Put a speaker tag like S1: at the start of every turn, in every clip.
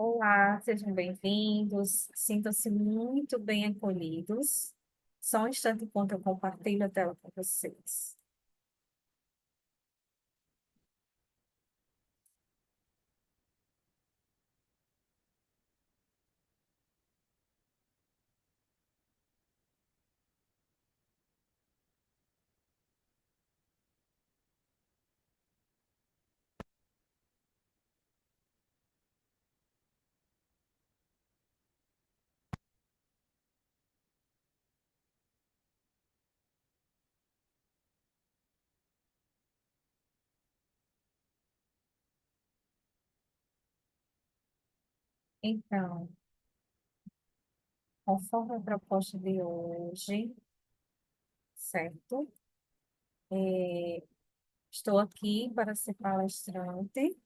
S1: Olá, sejam bem-vindos. Sintam-se muito bem acolhidos. Só um instante enquanto eu compartilho a tela com vocês. Então, conforme a proposta de hoje, certo? Estou aqui para ser palestrante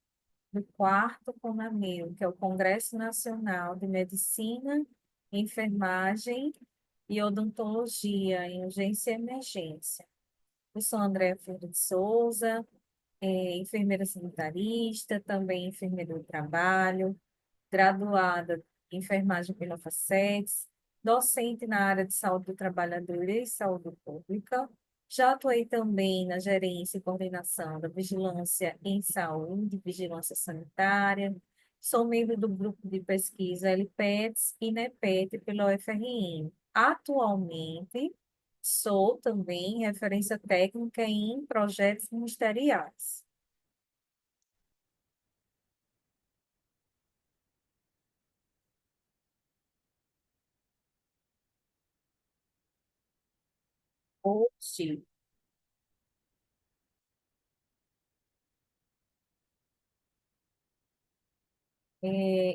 S1: do quarto CONAMEU, que é o Congresso Nacional de Medicina, Enfermagem e Odontologia em Urgência e Emergência. Eu sou Andréa Ferreira de Souza, enfermeira sanitarista, também enfermeira do trabalho, graduada em enfermagem pela Facetes, docente na área de saúde do trabalhador e saúde pública. Já atuei também na gerência e coordenação da vigilância em saúde, vigilância sanitária. Sou membro do grupo de pesquisa LPETS e NEPET pela UFRN. Atualmente, sou também referência técnica em projetos ministeriais. Hoje,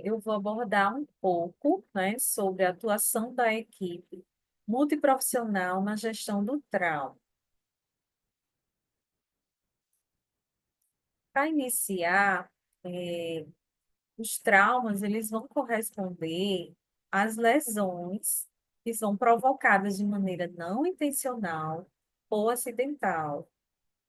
S1: eu vou abordar um pouco, né, sobre a atuação da equipe multiprofissional na gestão do trauma. Para iniciar, eh, os traumas, eles vão corresponder às lesões que são provocadas de maneira não intencional ou acidental,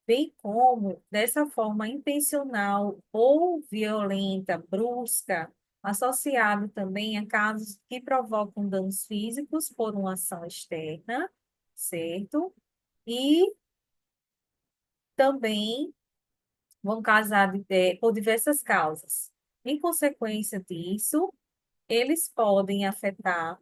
S1: bem como dessa forma intencional ou violenta, brusca, associado também a casos que provocam danos físicos por uma ação externa, certo? E também vão causar por diversas causas. Em consequência disso, eles podem afetar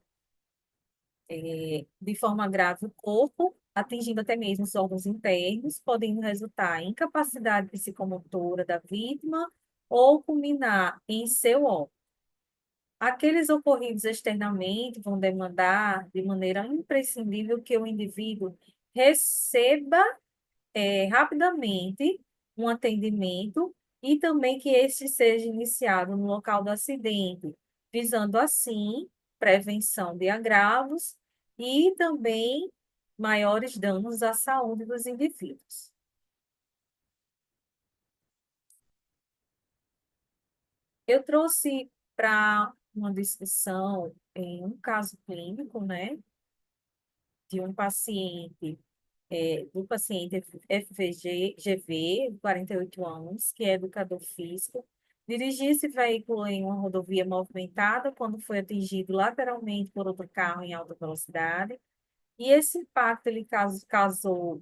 S1: de forma grave o corpo, atingindo até mesmo os órgãos internos, podendo resultar em incapacidade psicomotora da vítima ou culminar em seu óbito. Aqueles ocorridos externamente vão demandar de maneira imprescindível que o indivíduo receba rapidamente um atendimento e também que este seja iniciado no local do acidente, visando assim prevenção de agravos e também maiores danos à saúde dos indivíduos. Eu trouxe para uma discussão em um caso clínico, né, de um paciente do paciente FVG-GV, 48 anos, que é educador físico, dirigia esse veículo em uma rodovia movimentada quando foi atingido lateralmente por outro carro em alta velocidade, e esse impacto ele causou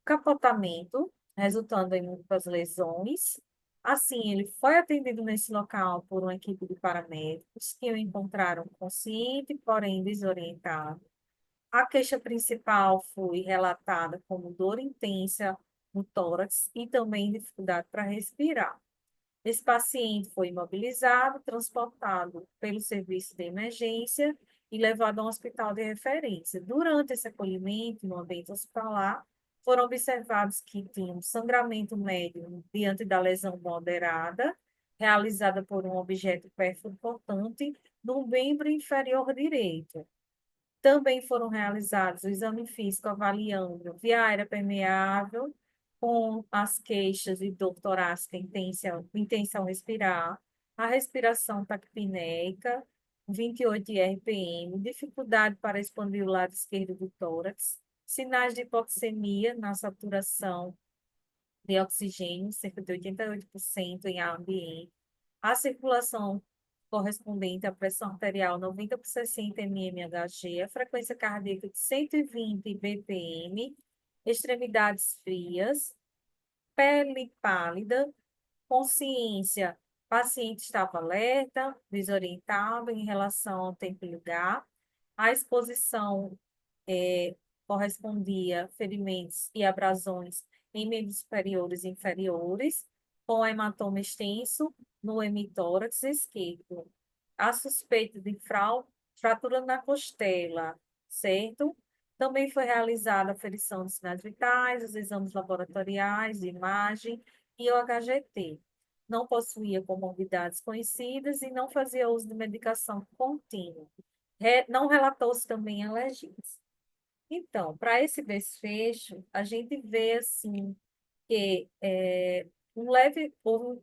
S1: capotamento, resultando em muitas lesões. Assim, ele foi atendido nesse local por uma equipe de paramédicos que o encontraram consciente, porém desorientado. A queixa principal foi relatada como dor intensa no tórax e também dificuldade para respirar. Esse paciente foi imobilizado, transportado pelo serviço de emergência e levado a um hospital de referência. Durante esse acolhimento no ambiente hospitalar, foram observados que tinha um sangramento médio diante da lesão moderada, realizada por um objeto perforante no membro inferior direito. Também foram realizados o exame físico avaliando via aérea permeável, com as queixas de dor torácica intensa, intenção respirar, a respiração taquipneica, 28 de RPM, dificuldade para expandir o lado esquerdo do tórax, sinais de hipoxemia na saturação de oxigênio, cerca de 88% em ar ambiente, a circulação correspondente à pressão arterial 90 por 60 mmHg, a frequência cardíaca de 120 bpm, extremidades frias, pele pálida, consciência, paciente estava alerta, desorientado em relação ao tempo e lugar, a exposição correspondia a ferimentos e abrasões em membros superiores e inferiores, com hematoma extenso no hemitórax esquerdo. A suspeita de fratura na costela, certo? Também foi realizada a ferição de sinais vitais, os exames laboratoriais de imagem e o HGT. Não possuía comorbidades conhecidas e não fazia uso de medicação contínua. Não relatou-se também alergias. Então, para esse desfecho, a gente vê assim que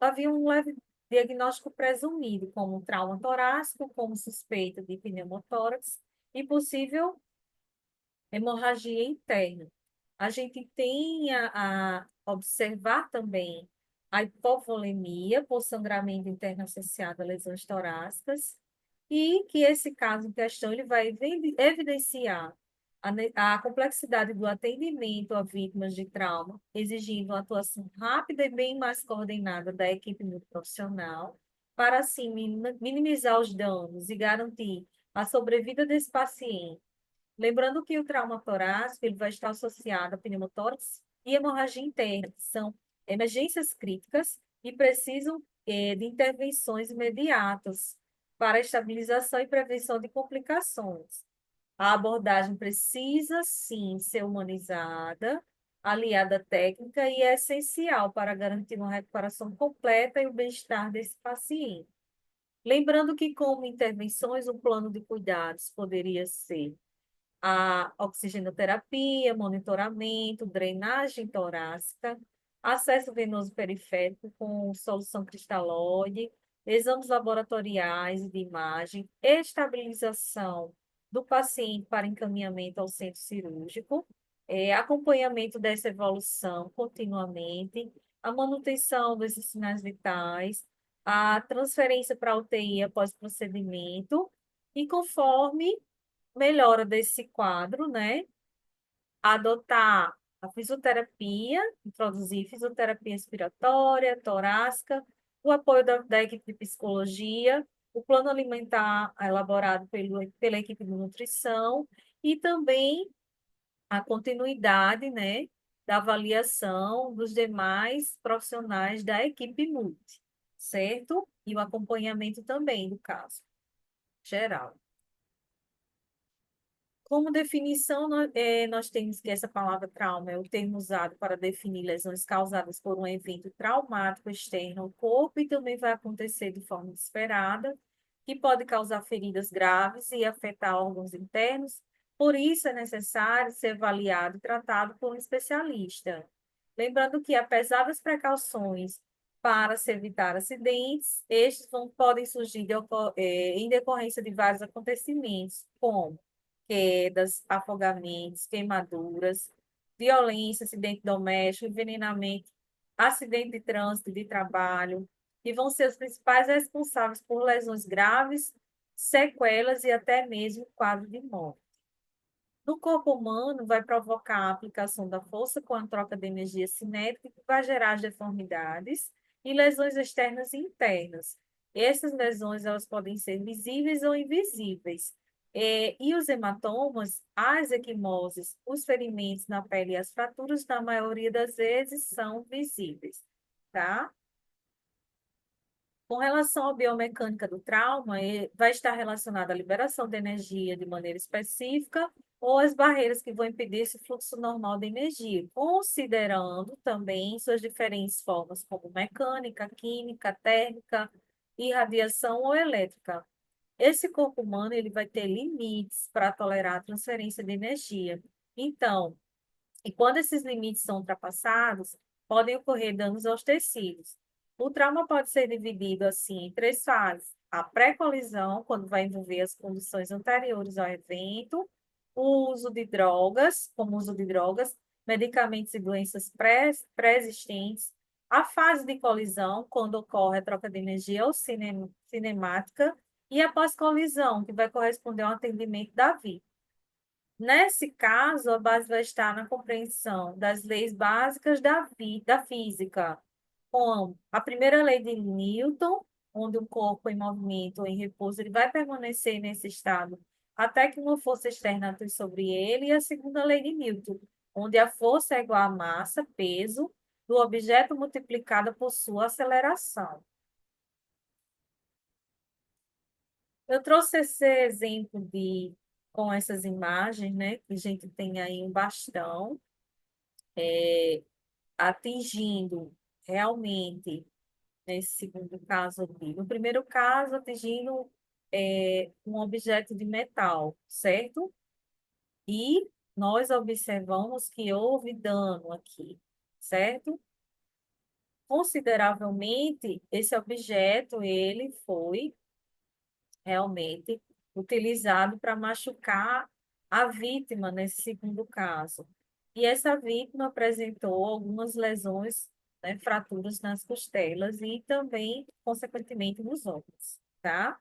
S1: havia um leve diagnóstico presumido, como trauma torácico, como suspeita de pneumotórax e possível hemorragia interna. A gente tem a observar também a hipovolemia por sangramento interno associado a lesões torácicas e que esse caso em questão ele vai evidenciar a complexidade do atendimento a vítimas de trauma, exigindo uma atuação rápida e bem mais coordenada da equipe multiprofissional, para assim minimizar os danos e garantir a sobrevida desse paciente. Lembrando que o trauma torácico ele vai estar associado a pneumotórax e hemorragia interna, que são emergências críticas e precisam de intervenções imediatas para a estabilização e prevenção de complicações. A abordagem precisa, sim, ser humanizada, aliada à técnica e é essencial para garantir uma recuperação completa e o bem-estar desse paciente. Lembrando que, como intervenções, o plano de cuidados poderia ser a oxigenoterapia, monitoramento, drenagem torácica, acesso venoso periférico com solução cristalóide, exames laboratoriais de imagem, estabilização do paciente para encaminhamento ao centro cirúrgico, acompanhamento dessa evolução continuamente, a manutenção desses sinais vitais, a transferência para a UTI após procedimento, e conforme melhora desse quadro, né? Adotar a fisioterapia, introduzir fisioterapia respiratória, torácica, o apoio da equipe de psicologia, o plano alimentar elaborado pela equipe de nutrição e também a continuidade, né, da avaliação dos demais profissionais da equipe multi, certo? E o acompanhamento também do caso geral. Como definição, nós temos que essa palavra trauma é o termo usado para definir lesões causadas por um evento traumático externo ao corpo e também vai acontecer de forma inesperada, que pode causar feridas graves e afetar órgãos internos. Por isso, é necessário ser avaliado e tratado por um especialista. Lembrando que, apesar das precauções para se evitar acidentes, podem surgir em decorrência de vários acontecimentos, como quedas, afogamentos, queimaduras, violência, acidente doméstico, envenenamento, acidente de trânsito, de trabalho, que vão ser os principais responsáveis por lesões graves, sequelas e até mesmo quadro de morte. No corpo humano, vai provocar a aplicação da força com a troca de energia cinética, que vai gerar as deformidades e lesões externas e internas. Essas lesões elas podem ser visíveis ou invisíveis. E os hematomas, as equimoses, os ferimentos na pele e as fraturas, na maioria das vezes, são visíveis, tá? Com relação à biomecânica do trauma, vai estar relacionada à liberação de energia de maneira específica ou as barreiras que vão impedir esse fluxo normal de energia, considerando também suas diferentes formas, como mecânica, química, térmica, irradiação ou elétrica. Esse corpo humano ele vai ter limites para tolerar a transferência de energia. Então, e quando esses limites são ultrapassados, podem ocorrer danos aos tecidos. O trauma pode ser dividido assim em três fases: a pré-colisão, quando vai envolver as condições anteriores ao evento, o uso de drogas, como o uso de drogas, medicamentos e doenças pré-existentes, A fase de colisão, quando ocorre a troca de energia ou cinemática, e a pós-colisão, que vai corresponder ao atendimento da vida. Nesse caso, a base vai estar na compreensão das leis básicas da física, como a primeira lei de Newton, onde um corpo em movimento ou em repouso ele vai permanecer nesse estado até que uma força externa atue sobre ele, e a segunda lei de Newton, onde a força é igual à massa, peso, do objeto multiplicada por sua aceleração. Eu trouxe esse exemplo com essas imagens, né, que a gente tem aí um bastão atingindo realmente, nesse segundo caso aqui. No primeiro caso, atingindo um objeto de metal, certo? E nós observamos que houve dano aqui, certo? Consideravelmente, esse objeto, ele foi realmente utilizado para machucar a vítima nesse segundo caso. E essa vítima apresentou algumas lesões, né, fraturas nas costelas e também, consequentemente, nos ombros, tá?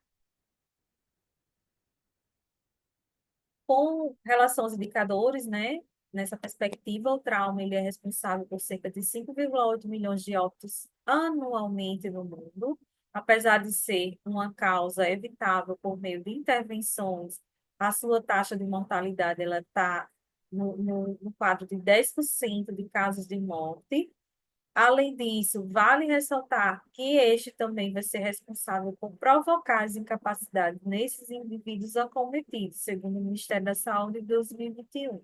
S1: Com relação aos indicadores, né, nessa perspectiva, o trauma ele é responsável por cerca de 5,8 milhões de óbitos anualmente no mundo, apesar de ser uma causa evitável por meio de intervenções, a sua taxa de mortalidade ela está no quadro de 10% de casos de morte. Além disso, vale ressaltar que este também vai ser responsável por provocar as incapacidades nesses indivíduos acometidos, segundo o Ministério da Saúde de 2021.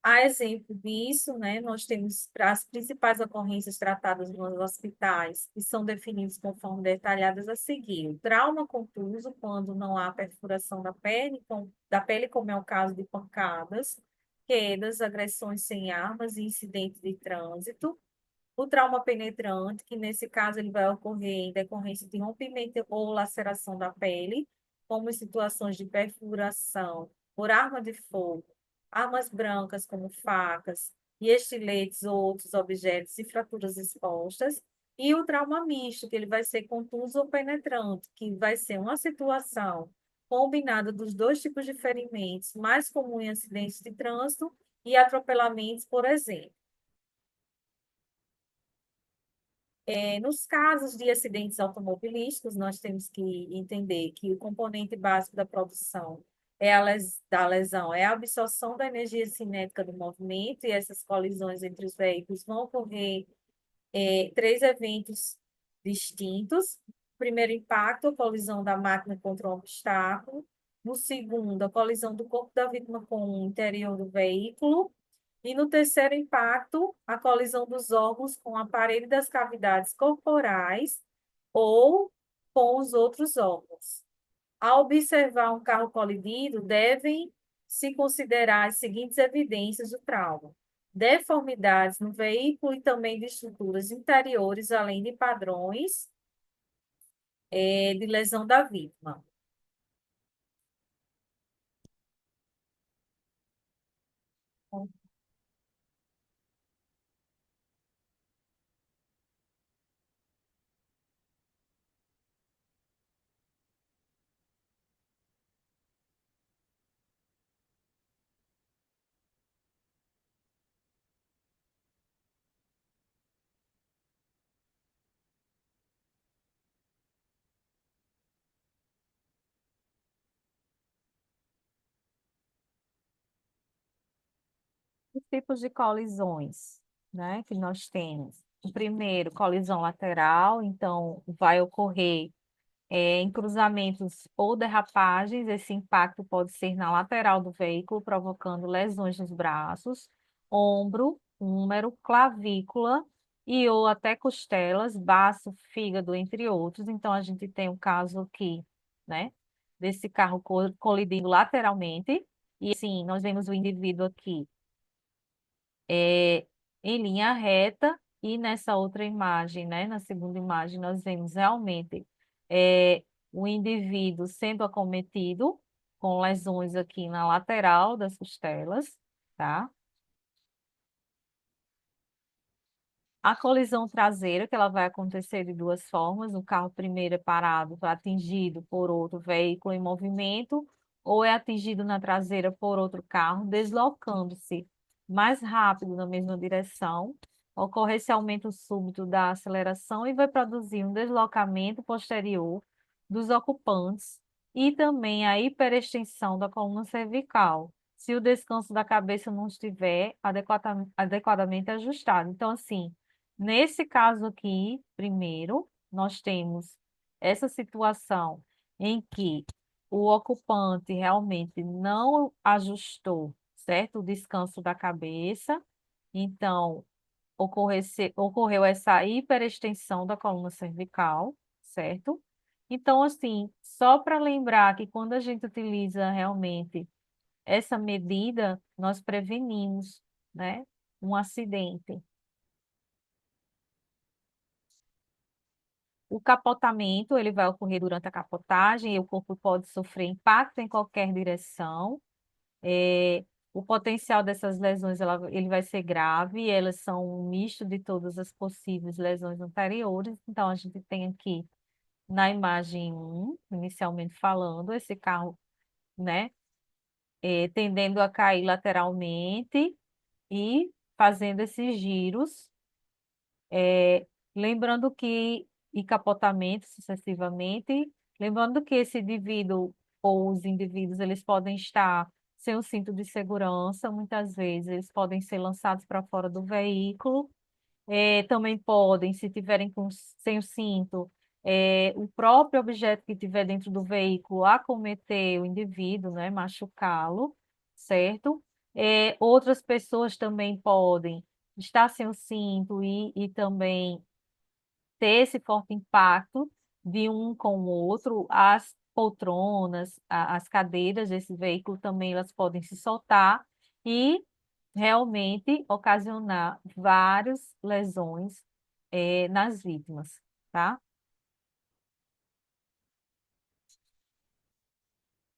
S1: A exemplo disso, né, nós temos as principais ocorrências tratadas nos hospitais, que são definidas conforme detalhadas a seguir. O trauma contuso, quando não há perfuração da pele, como é o caso de pancadas, quedas, agressões sem armas e incidentes de trânsito. O trauma penetrante, que nesse caso ele vai ocorrer em decorrência de rompimento ou laceração da pele, como em situações de perfuração por arma de fogo, armas brancas como facas e estiletes ou outros objetos e fraturas expostas, e o trauma misto, que ele vai ser contuso ou penetrante, que vai ser uma situação combinada dos dois tipos de ferimentos, mais comum em acidentes de trânsito e atropelamentos, por exemplo. Nos casos de acidentes automobilísticos, nós temos que entender que o componente básico da produção da lesão é a absorção da energia cinética do movimento, e essas colisões entre os veículos vão ocorrer três eventos distintos. Primeiro impacto, a colisão da máquina contra um obstáculo. No segundo, a colisão do corpo da vítima com o interior do veículo. E no terceiro impacto, a colisão dos órgãos com o aparelho das cavidades corporais ou com os outros órgãos. Ao observar um carro colidido, devem se considerar as seguintes evidências do trauma: deformidades no veículo e também de estruturas interiores, além de padrões de lesão da vítima. Os tipos de colisões, né, que nós temos. O primeiro, colisão lateral, então vai ocorrer em cruzamentos ou derrapagens. Esse impacto pode ser na lateral do veículo, provocando lesões nos braços, ombro, úmero, clavícula e ou até costelas, baço, fígado, entre outros. Então, a gente tem um caso aqui, né, desse carro colidindo lateralmente. E, sim, nós vemos o indivíduo aqui em linha reta, e nessa outra imagem, né, na segunda imagem, nós vemos realmente o indivíduo sendo acometido com lesões aqui na lateral das costelas, tá? A colisão traseira, que ela vai acontecer de duas formas: o carro primeiro é parado, atingido por outro veículo em movimento, ou é atingido na traseira por outro carro, deslocando-se mais rápido na mesma direção. Ocorre esse aumento súbito da aceleração e vai produzir um deslocamento posterior dos ocupantes e também a hiperextensão da coluna cervical, se o descanso da cabeça não estiver adequadamente ajustado. Então, assim, nesse caso aqui, primeiro, nós temos essa situação em que o ocupante realmente não ajustou, certo? O descanso da cabeça, então ocorreu essa hiperextensão da coluna cervical, certo? Então, assim, só para lembrar que quando a gente utiliza realmente essa medida, nós prevenimos, né, um acidente. O capotamento, ele vai ocorrer durante a capotagem e o corpo pode sofrer impacto em qualquer direção. É, o potencial dessas lesões, ele vai ser grave, elas são um misto de todas as possíveis lesões anteriores. Então, a gente tem aqui na imagem 1, inicialmente falando, esse carro, né, tendendo a cair lateralmente e fazendo esses giros. Lembrando que, e capotamento sucessivamente, lembrando que esse indivíduo ou os indivíduos, eles podem estar sem o cinto de segurança, muitas vezes eles podem ser lançados para fora do veículo, também podem, se tiverem sem o cinto, o próprio objeto que tiver dentro do veículo acometer o indivíduo, né, machucá-lo, certo? Outras pessoas também podem estar sem o cinto e também ter esse forte impacto de um com o outro. As poltronas, as cadeiras desse veículo também elas podem se soltar e realmente ocasionar várias lesões nas vítimas, tá?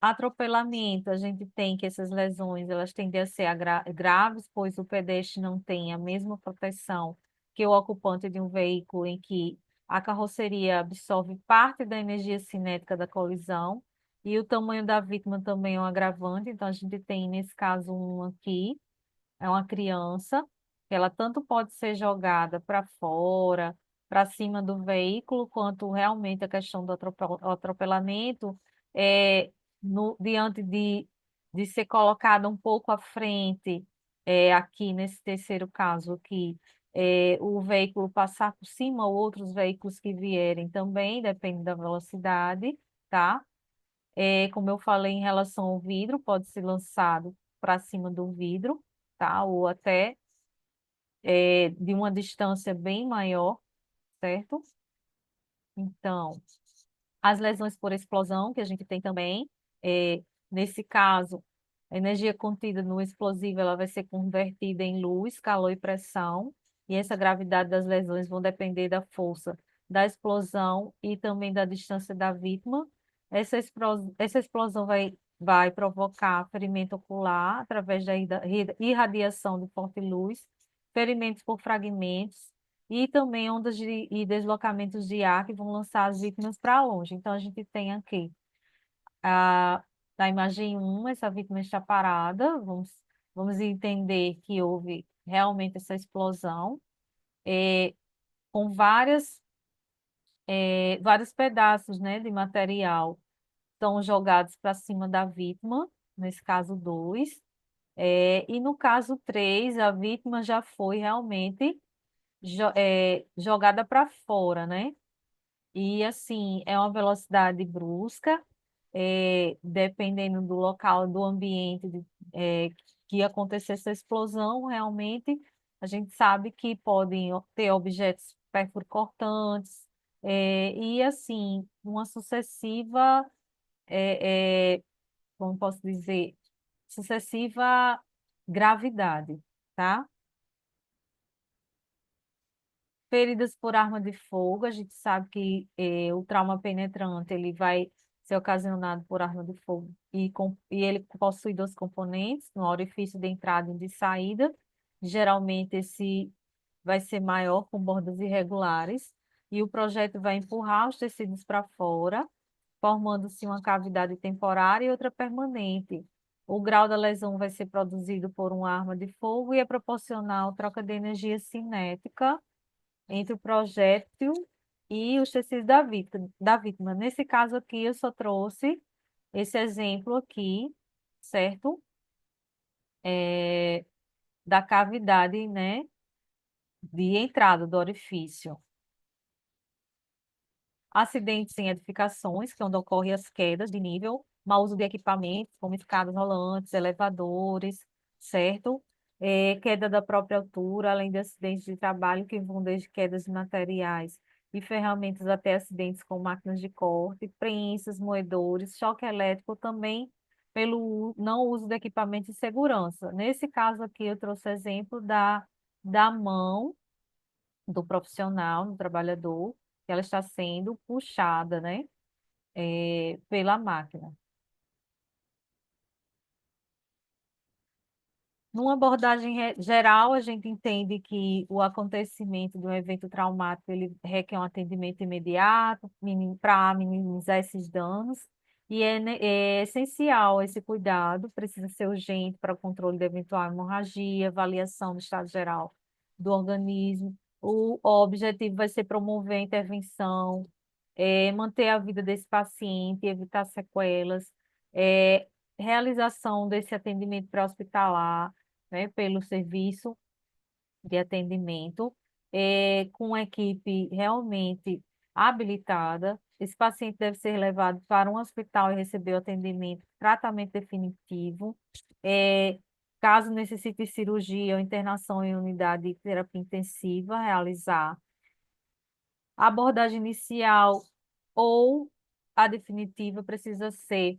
S1: Atropelamento, a gente tem que essas lesões, elas tendem a ser graves, pois o pedestre não tem a mesma proteção que o ocupante de um veículo em que a carroceria absorve parte da energia cinética da colisão e o tamanho da vítima também é um agravante. Então, a gente tem, nesse caso, um aqui, é uma criança, que ela tanto pode ser jogada para fora, para cima do veículo, quanto realmente a questão do atropelamento, diante de ser colocada um pouco à frente, aqui nesse terceiro caso aqui, o veículo passar por cima ou outros veículos que vierem também, depende da velocidade, tá? Como eu falei em relação ao vidro, pode ser lançado para cima do vidro, tá? Ou até de uma distância bem maior, certo? Então, as lesões por explosão, que a gente tem também, nesse caso, a energia contida no explosivo ela vai ser convertida em luz, calor e pressão, e essa gravidade das lesões vão depender da força da explosão e também da distância da vítima. Essa explosão vai provocar ferimento ocular através da irradiação de forte luz, ferimentos por fragmentos, e também e deslocamentos de ar que vão lançar as vítimas para longe. Então, a gente tem aqui, a, na imagem 1, essa vítima está parada, vamos entender que houve realmente essa explosão, é, com vários pedaços, né, de material são jogados para cima da vítima, nesse caso 2, e no caso 3, a vítima já foi realmente jogada para fora, né? E assim, é uma velocidade brusca, dependendo do local, do ambiente que acontecesse essa explosão, realmente a gente sabe que podem ter objetos perfuro-cortantes, e assim, uma sucessiva, é, é, como posso dizer, sucessiva gravidade, tá? Feridas por arma de fogo, a gente sabe que o trauma penetrante ele vai ser ocasionado por arma de fogo e ele possui dois componentes, no orifício de entrada e de saída. Geralmente vai ser maior, com bordas irregulares, e o projeto vai empurrar os tecidos para fora, formando-se uma cavidade temporária e outra permanente. O grau da lesão vai ser produzido por uma arma de fogo e é proporcional troca de energia cinética entre o projétil e os tecidos da vítima. Nesse caso aqui, eu só trouxe esse exemplo aqui, certo? É, da cavidade, né, de entrada do orifício. Acidentes em edificações, que é onde ocorrem as quedas de nível, mau uso de equipamentos, como escadas rolantes, elevadores, certo? Queda da própria altura, além de acidentes de trabalho, que vão desde quedas de materiais e ferramentas até acidentes com máquinas de corte, prensas, moedores, choque elétrico, também pelo não uso de equipamentos de segurança. Nesse caso aqui, eu trouxe exemplo da mão do profissional, do trabalhador, que ela está sendo puxada, né, pela máquina. Numa abordagem geral, a gente entende que o acontecimento de um evento traumático ele requer um atendimento imediato para minimizar esses danos, e é essencial esse cuidado, precisa ser urgente para o controle de eventual hemorragia, avaliação do estado geral do organismo. O objetivo vai ser promover a intervenção, manter a vida desse paciente, evitar sequelas, é, realização desse atendimento pré-hospitalar, né, pelo serviço de atendimento, com uma equipe realmente habilitada. Esse paciente deve ser levado para um hospital e receber o atendimento, tratamento definitivo. É, caso necessite de cirurgia ou internação em unidade de terapia intensiva, realizar a abordagem inicial ou a definitiva precisa ser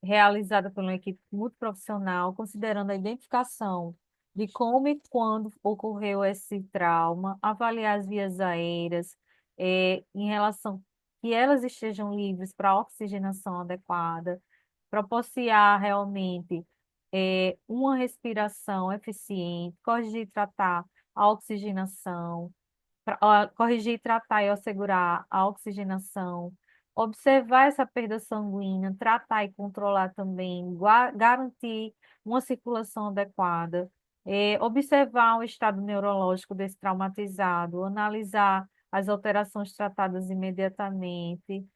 S1: realizada por uma equipe multiprofissional, considerando a identificação de como e quando ocorreu esse trauma, avaliar as vias aéreas, em relação que elas estejam livres para a oxigenação adequada, proporcionar realmente uma respiração eficiente, corrigir e tratar a oxigenação, corrigir, tratar e assegurar a oxigenação, observar essa perda sanguínea, tratar e controlar também, garantir uma circulação adequada, observar o estado neurológico desse traumatizado, analisar as alterações tratadas imediatamente,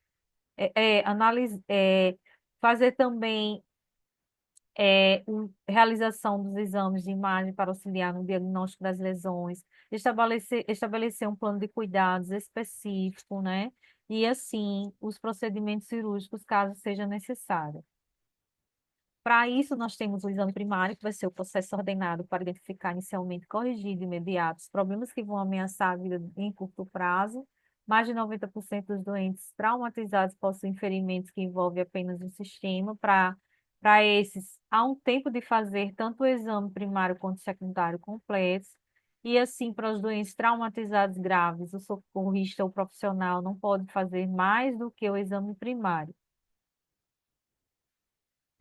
S1: fazer também realização dos exames de imagem para auxiliar no diagnóstico das lesões, estabelecer um plano de cuidados específico, né? E assim, os procedimentos cirúrgicos, caso seja necessário. Para isso, nós temos o exame primário, que vai ser o processo ordenado para identificar inicialmente, corrigir de imediato os problemas que vão ameaçar a vida em curto prazo. Mais de 90% dos doentes traumatizados possuem ferimentos que envolvem apenas um sistema. Para esses, há um tempo de fazer tanto o exame primário quanto o secundário completos. E assim, para os doentes traumatizados graves, o socorrista ou profissional não pode fazer mais do que o exame primário.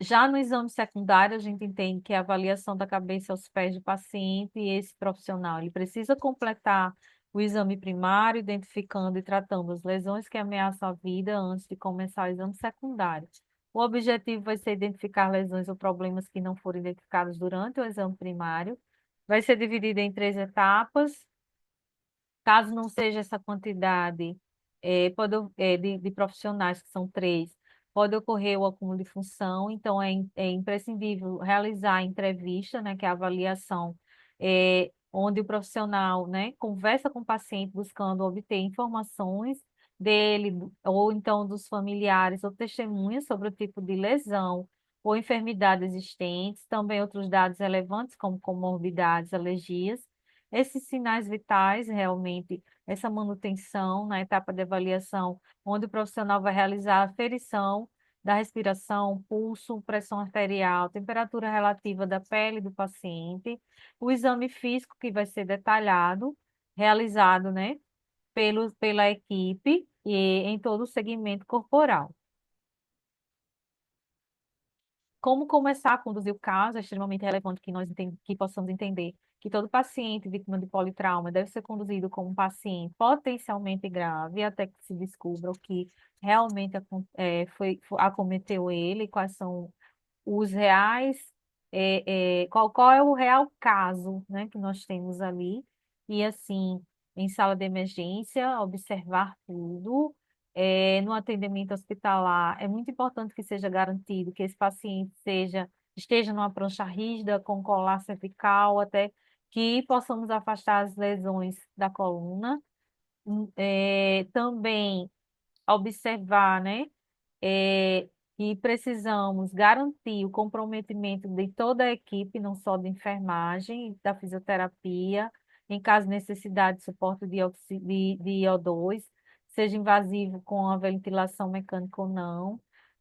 S1: Já no exame secundário, a gente entende que é a avaliação da cabeça aos pés do paciente e esse profissional, ele precisa completar o exame primário, identificando e tratando as lesões que ameaçam a vida antes de começar o exame secundário. O objetivo vai ser identificar lesões ou problemas que não foram identificados durante o exame primário. Vai ser dividido em 3 etapas. Caso não seja essa quantidade de profissionais, que são 3, pode ocorrer o acúmulo de função, então é imprescindível realizar a entrevista, né, que é a avaliação, onde o profissional, né, conversa com o paciente buscando obter informações dele, ou então dos familiares ou testemunhas sobre o tipo de lesão ou enfermidade existentes, também outros dados relevantes como comorbidades, alergias. Esses sinais vitais, realmente, essa manutenção na etapa de avaliação, onde o profissional vai realizar a aferição da respiração, pulso, pressão arterial, temperatura relativa da pele do paciente, o exame físico que vai ser detalhado, realizado, né, pela equipe e em todo o segmento corporal. como começar a conduzir o caso é extremamente relevante que que possamos entender que todo paciente vítima de politrauma deve ser conduzido como um paciente potencialmente grave até que se descubra o que realmente acometeu ele, quais são os reais, qual é o real caso, né, que nós temos ali, e assim, em sala de emergência, observar tudo. No atendimento hospitalar, é muito importante que seja garantido que esse paciente esteja numa prancha rígida, com colar cervical, até que possamos afastar as lesões da coluna. Também observar, né? é, que precisamos garantir o comprometimento de toda a equipe, não só de enfermagem, da fisioterapia, em caso de necessidade de suporte de IO2, seja invasivo com a ventilação mecânica ou não.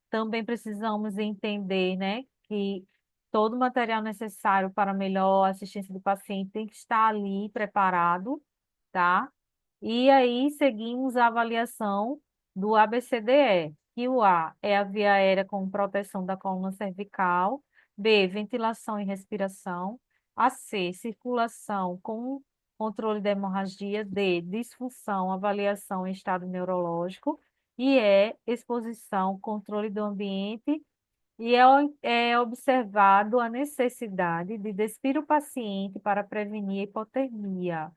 S1: Também precisamos entender, né, que todo o material necessário para a melhor assistência do paciente tem que estar ali preparado, tá? E aí seguimos a avaliação do ABCDE, que o A é a via aérea com proteção da coluna cervical, B, ventilação e respiração, a C, circulação com controle da hemorragia, D, disfunção, avaliação em estado neurológico, e E, exposição, controle do ambiente, e é observado a necessidade de despir o paciente para prevenir a hipotermia.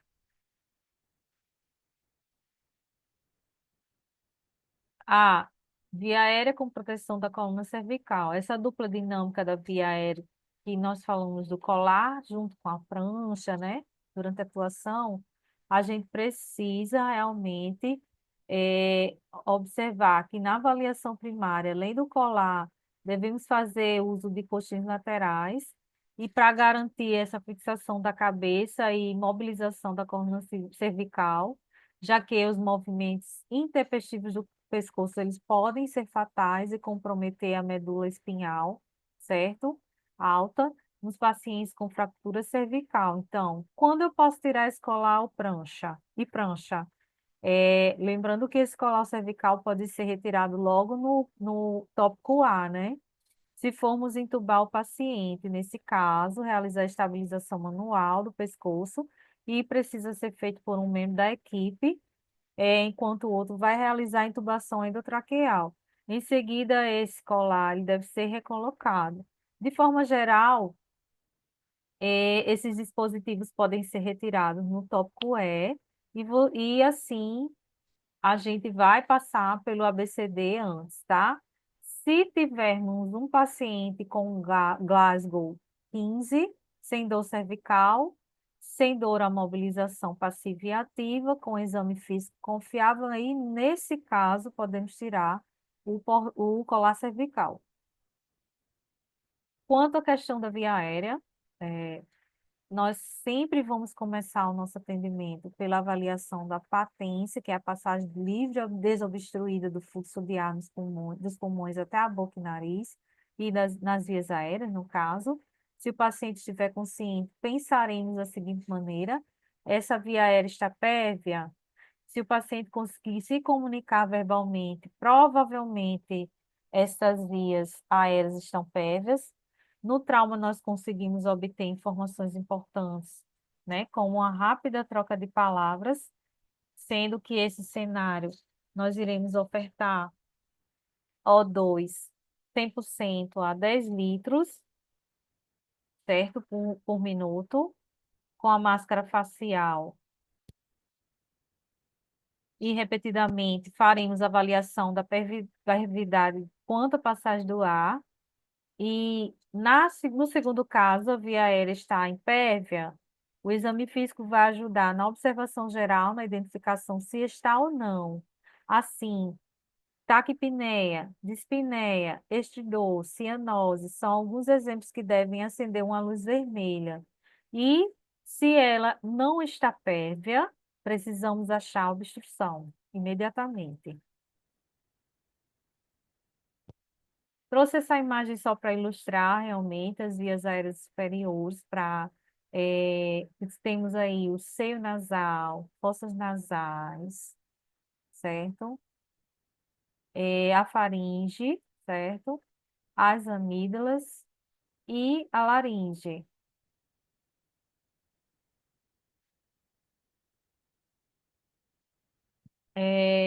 S1: A. Via aérea com proteção da coluna cervical. Essa dupla dinâmica da via aérea que nós falamos do colar junto com a prancha, né? Durante a atuação, a gente precisa realmente observar que na avaliação primária, além do colar, devemos fazer uso de coxins laterais e para garantir essa fixação da cabeça e mobilização da coluna cervical, já que os movimentos intempestivos do pescoço, eles podem ser fatais e comprometer a medula espinhal, certo? Alta, nos pacientes com fratura cervical. Então, quando eu posso tirar esse colar ou prancha? E prancha? Lembrando que esse colar cervical pode ser retirado logo no tópico A, né? Se formos entubar o paciente, nesse caso, realizar a estabilização manual do pescoço e precisa ser feito por um membro da equipe enquanto o outro vai realizar a intubação endotraqueal. Em seguida, esse colar ele deve ser recolocado. De forma geral, esses dispositivos podem ser retirados no tópico E assim a gente vai passar pelo ABCD antes, tá? Se tivermos um paciente com Glasgow 15, sem dor cervical, sem dor à mobilização passiva e ativa, com exame físico confiável, aí nesse caso podemos tirar o colar cervical. Quanto à questão da via aérea, é, nós sempre vamos começar o nosso atendimento pela avaliação da patência, que é a passagem livre e desobstruída do fluxo de ar dos pulmões até a boca e nariz, e nas vias aéreas, no caso. Se o paciente estiver consciente, pensaremos da seguinte maneira: essa via aérea está pérvia? Se o paciente conseguir se comunicar verbalmente, provavelmente essas vias aéreas estão pérvias. No trauma, nós conseguimos obter informações importantes, né, com uma rápida troca de palavras, sendo que esse cenário nós iremos ofertar O2 100% a 10 litros, certo, por minuto, com a máscara facial. E repetidamente faremos avaliação da pervividade quanto à passagem do ar. E no segundo caso, a via aérea está impérvia, o exame físico vai ajudar na observação geral, na identificação se está ou não. Assim, taquipneia, dispneia, estridor, cianose, são alguns exemplos que devem acender uma luz vermelha. E se ela não está pérvia, precisamos achar a obstrução imediatamente. Trouxe essa imagem só para ilustrar realmente as vias aéreas superiores, temos aí o seio nasal, fossas nasais, certo? A faringe, certo? as amígdalas e a laringe.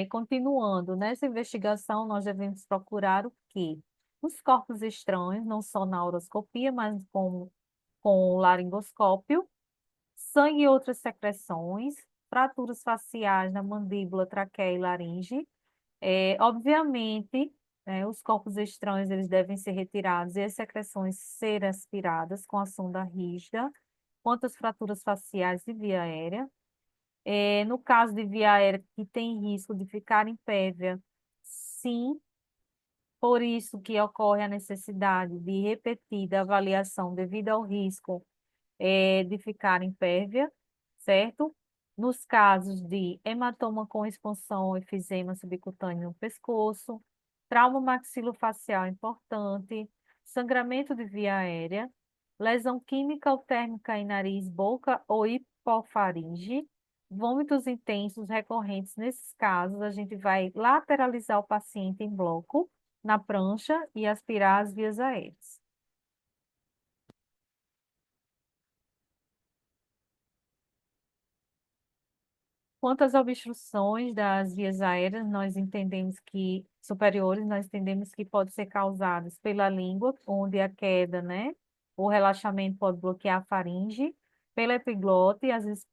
S1: Continuando, nessa investigação, nós devemos procurar o quê? Os corpos estranhos, não só na uroscopia, mas com o laringoscópio, sangue e outras secreções, fraturas faciais na mandíbula, traqueia e laringe. Obviamente, os corpos estranhos eles devem ser retirados e as secreções serem aspiradas com a sonda rígida, quanto às fraturas faciais de via aérea. No caso de via aérea que tem risco de ficar impévia, sim, por isso que ocorre a necessidade de repetida avaliação devido ao risco de ficar impérvia, certo? Nos casos de hematoma com expansão, efizema subcutâneo no pescoço, trauma maxilofacial importante, sangramento de via aérea, lesão química ou térmica em nariz, boca ou hipofaringe, vômitos intensos recorrentes. Nesses casos, a gente vai lateralizar o paciente em bloco na prancha e aspirar as vias aéreas. Quanto às obstruções das vias aéreas, nós entendemos que superiores, nós entendemos que pode ser causadas pela língua, onde a queda, né, o relaxamento pode bloquear a faringe, pela epiglote,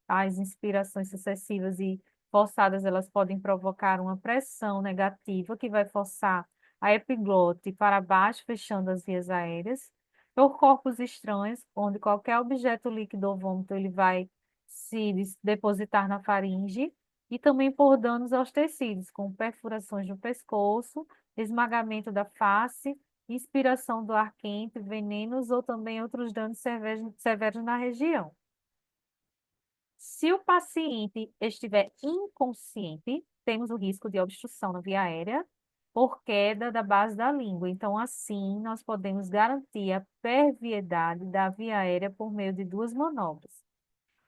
S1: as inspirações sucessivas e forçadas, elas podem provocar uma pressão negativa que vai forçar a epiglote para baixo, fechando as vias aéreas. Por corpos estranhos, onde qualquer objeto líquido ou vômito, ele vai se depositar na faringe e também por danos aos tecidos, como perfurações no pescoço, esmagamento da face, inspiração do ar quente, venenos ou também outros danos severos na região. Se o paciente estiver inconsciente, temos o risco de obstrução na via aérea por queda da base da língua. Então, assim, nós podemos garantir a perviedade da via aérea por meio de duas manobras: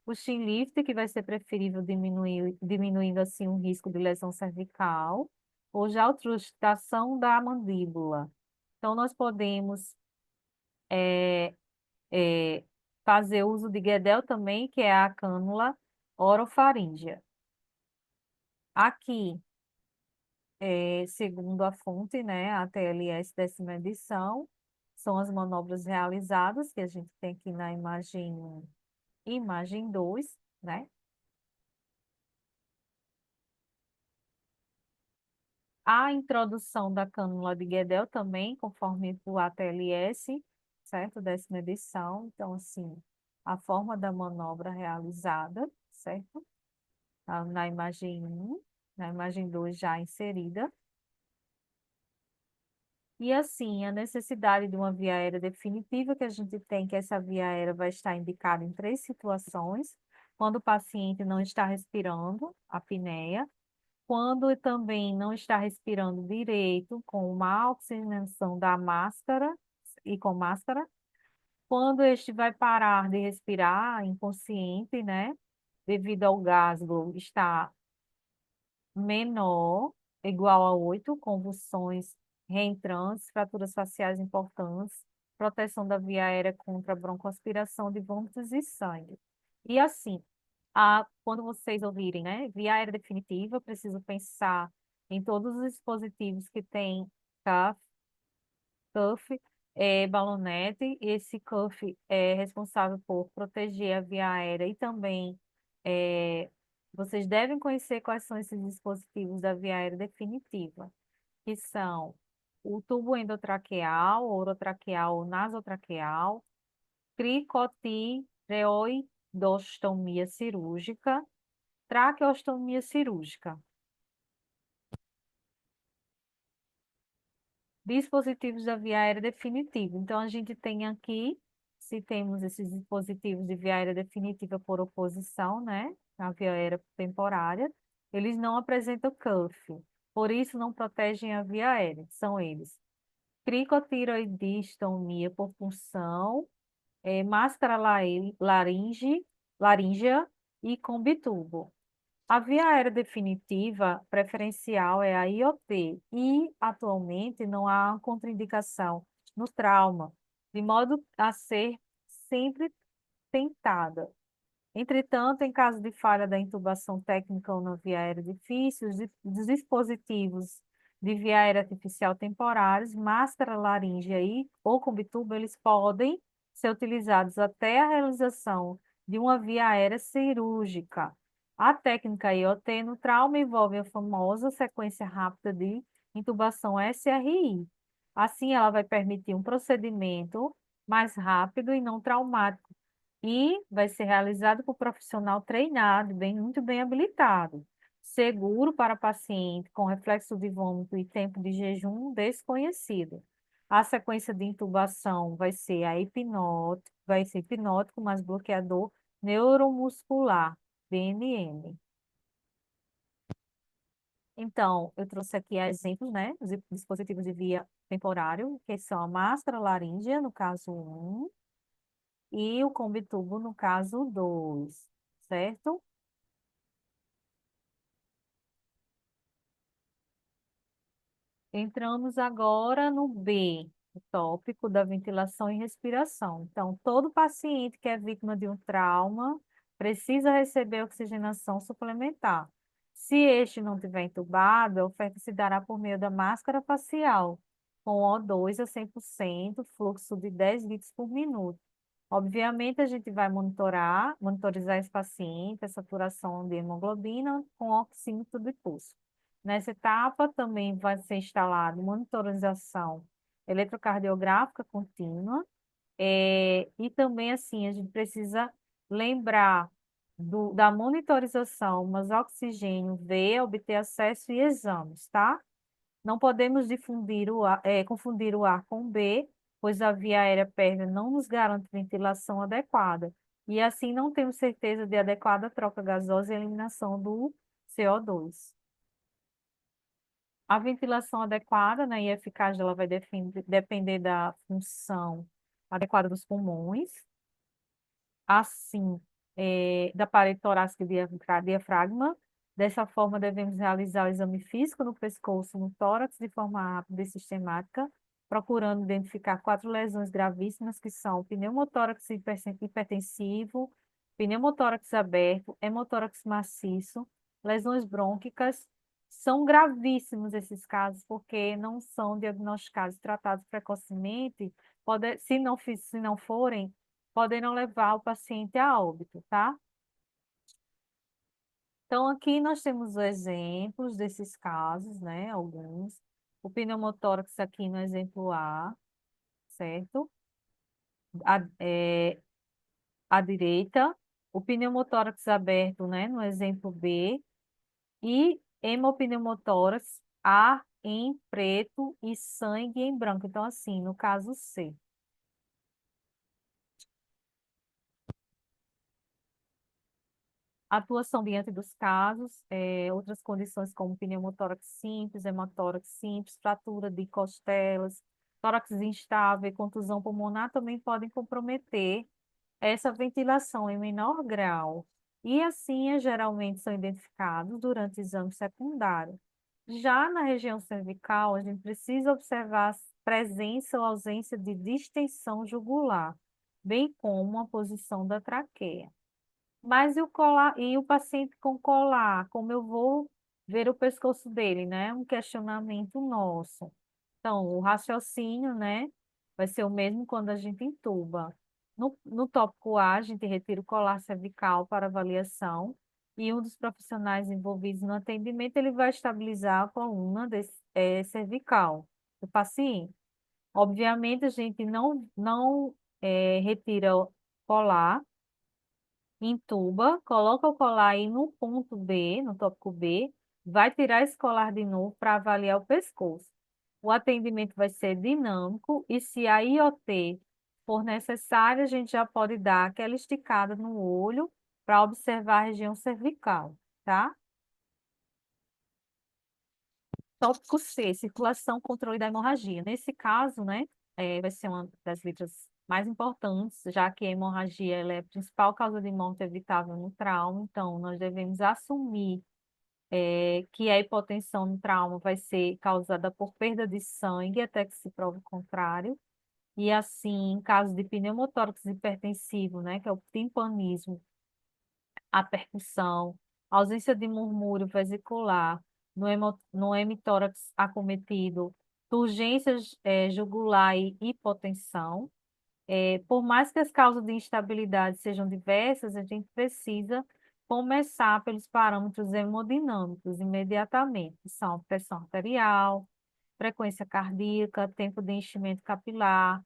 S1: o chin lift, que vai ser preferível diminuindo assim o risco de lesão cervical, ou já a auscultação da mandíbula. Então, nós podemos é, é, fazer uso de Guedel também, que é a cânula orofaríngea. Aqui, segundo a fonte, né, a TLS décima edição, são as manobras realizadas, que a gente tem aqui na imagem 2, né? A introdução da cânula de Guedel também, conforme o ATLS, certo? Décima edição. Então, assim, a forma da manobra realizada, certo? Na imagem 1, na imagem 2 já inserida. E, assim, a necessidade de uma via aérea definitiva que a gente tem, que essa via aérea vai estar indicada em três situações: quando o paciente não está respirando, a apneia; quando também não está respirando direito, com má oxigenação da máscara e com máscara; quando este vai parar de respirar, inconsciente, né? Devido ao gasgo estar menor, igual a 8, convulsões reentrantes, fraturas faciais importantes, proteção da via aérea contra broncoaspiração de vômitos e sangue. E assim, quando vocês ouvirem, né, via aérea definitiva, eu preciso pensar em todos os dispositivos que têm CAF, cuff, balonete. Esse cuff é responsável por proteger a via aérea e também vocês devem conhecer quais são esses dispositivos da via aérea definitiva, que são o tubo endotraqueal, orotraqueal ou nasotraqueal, cricotireoidostomia cirúrgica, traqueostomia cirúrgica. Dispositivos da via aérea definitiva. Então, a gente tem aqui, se temos esses dispositivos de via aérea definitiva por oposição, né, na via aérea temporária, eles não apresentam cuff, por isso não protegem a via aérea. São eles: cricotiroidistomia por punção, máscara laríngea e com bitubo. A via aérea definitiva preferencial é a IOT e, atualmente, não há contraindicação no trauma, de modo a ser sempre tentada. Entretanto, em caso de falha da intubação técnica ou na via aérea difícil, os dispositivos de via aérea artificial temporários, máscara laríngea ou com bituba, eles podem ser utilizados até a realização de uma via aérea cirúrgica. A técnica IoT no trauma envolve a famosa sequência rápida de intubação SRI. Assim, ela vai permitir um procedimento mais rápido e não traumático e vai ser realizado por profissional treinado, muito bem habilitado, seguro para paciente com reflexo de vômito e tempo de jejum desconhecido. A sequência de intubação vai ser hipnótico, mas bloqueador neuromuscular, BNM. Então, eu trouxe aqui exemplos, né, dos dispositivos de via temporário, que são a máscara laríngea, no caso um e o combitubo no caso 2, certo? Entramos agora no B, o tópico da ventilação e respiração. Então, todo paciente que é vítima de um trauma precisa receber oxigenação suplementar. Se este não tiver entubado, a oferta se dará por meio da máscara facial, com O2 a 100%, fluxo de 10 litros por minuto. Obviamente, a gente vai monitorizar esse paciente, a saturação de hemoglobina com oxímetro de pulso. Nessa etapa, também vai ser instalada monitorização eletrocardiográfica contínua, e também, assim, a gente precisa lembrar da monitorização, mas oxigênio, ver, obter acesso e exames, tá? Não podemos confundir o A com B, pois a via aérea pérvia não nos garante ventilação adequada. E assim não temos certeza de adequada troca gasosa e eliminação do CO2. A ventilação adequada, né, e eficaz, ela vai depender da função adequada dos pulmões, assim, da parede torácica e diafragma. Dessa forma, devemos realizar o exame físico no pescoço, no tórax, de forma rápida e sistemática, procurando identificar 4 lesões gravíssimas, que são pneumotórax hipertensivo, pneumotórax aberto, hemotórax maciço, lesões brônquicas. São gravíssimos esses casos, porque não são diagnosticados e tratados precocemente, se não forem, poderão levar o paciente a óbito, tá? Então, aqui nós temos exemplos desses casos, né? Alguns. O pneumotórax aqui no exemplo A, certo? À direita. O pneumotórax aberto, né? No exemplo B. E hemopneumotórax, A em preto e sangue em branco. Então, assim, no caso C. Atuação diante dos casos, outras condições como pneumotórax simples, hematórax simples, fratura de costelas, tórax instável e contusão pulmonar também podem comprometer essa ventilação em menor grau. E assim, geralmente são identificados durante exame secundário. Já na região cervical, a gente precisa observar a presença ou ausência de distensão jugular, bem como a posição da traqueia. Mas e o paciente com colar, como eu vou ver o pescoço dele, né? Um questionamento nosso. Então, o raciocínio, né, vai ser o mesmo quando a gente intuba. No tópico A, a gente retira o colar cervical para avaliação e um dos profissionais envolvidos no atendimento, ele vai estabilizar a coluna cervical do paciente. Obviamente, a gente não retira o colar, entuba, coloca o colar aí no ponto B, no tópico B, vai tirar esse colar de novo para avaliar o pescoço. O atendimento vai ser dinâmico e se a IoT for necessária, a gente já pode dar aquela esticada no olho para observar a região cervical, tá? Tópico C, circulação, controle da hemorragia. Nesse caso, né, vai ser uma das letras mais importantes, já que a hemorragia ela é a principal causa de morte evitável no trauma, então nós devemos assumir que a hipotensão no trauma vai ser causada por perda de sangue, até que se prove o contrário. E assim, em caso de pneumotórax hipertensivo, né, que é o timpanismo, a percussão, ausência de murmúrio vesicular, no hemitórax acometido, turgências jugular e hipotensão. Por mais que as causas de instabilidade sejam diversas, a gente precisa começar pelos parâmetros hemodinâmicos imediatamente, que são pressão arterial, frequência cardíaca, tempo de enchimento capilar,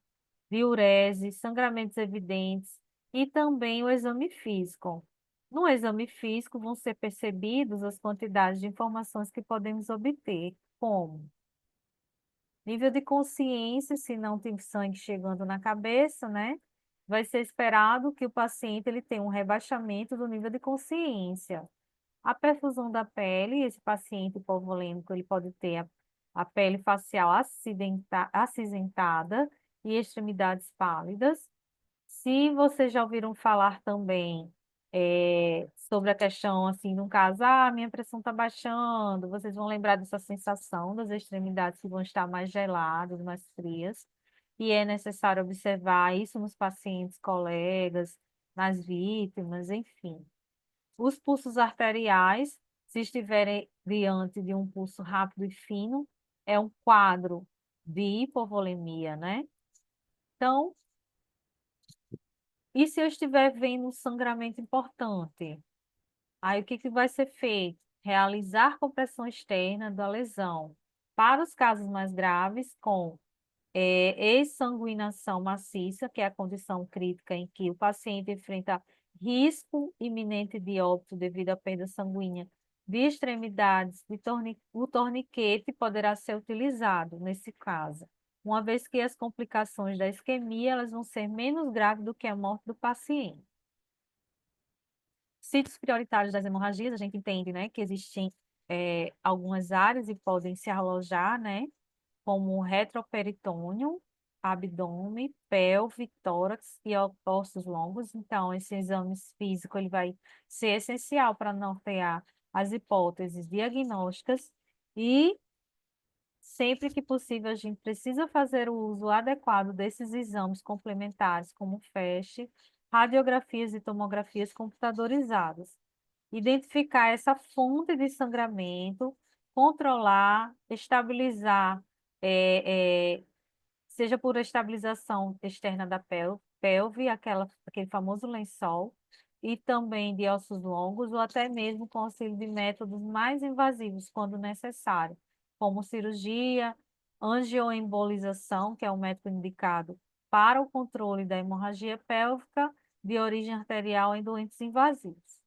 S1: diurese, sangramentos evidentes e também o exame físico. No exame físico vão ser percebidas as quantidades de informações que podemos obter, como nível de consciência, se não tem sangue chegando na cabeça, né? Vai ser esperado que o paciente ele tenha um rebaixamento do nível de consciência. A perfusão da pele, esse paciente hipovolêmico, ele pode ter a pele facial acinzentada e extremidades pálidas. Se vocês já ouviram falar também sobre a questão, assim, no caso, minha pressão está baixando, vocês vão lembrar dessa sensação das extremidades que vão estar mais geladas, mais frias, e é necessário observar isso nos pacientes, colegas, nas vítimas, enfim. Os pulsos arteriais, se estiverem diante de um pulso rápido e fino, é um quadro de hipovolemia, né? Então, e se eu estiver vendo um sangramento importante? Aí o que que vai ser feito? Realizar compressão externa da lesão. Para os casos mais graves, com exsanguinação maciça, que é a condição crítica em que o paciente enfrenta risco iminente de óbito devido à perda sanguínea de extremidades, o torniquete poderá ser utilizado nesse caso, uma vez que as complicações da isquemia elas vão ser menos graves do que a morte do paciente. Sítios prioritários das hemorragias, a gente entende, né, que existem algumas áreas e podem se alojar, né, como o retroperitônio, abdômen, pelve, tórax e ossos longos. Então, esse exame físico ele vai ser essencial para nortear as hipóteses diagnósticas e sempre que possível a gente precisa fazer o uso adequado desses exames complementares, como FAST, radiografias e tomografias computadorizadas. Identificar essa fonte de sangramento, controlar, estabilizar seja por estabilização externa da pelve, aquele famoso lençol, e também de ossos longos, ou até mesmo com auxílio de métodos mais invasivos, quando necessário, como cirurgia, angioembolização, que é o método indicado para o controle da hemorragia pélvica de origem arterial em doentes invasivos.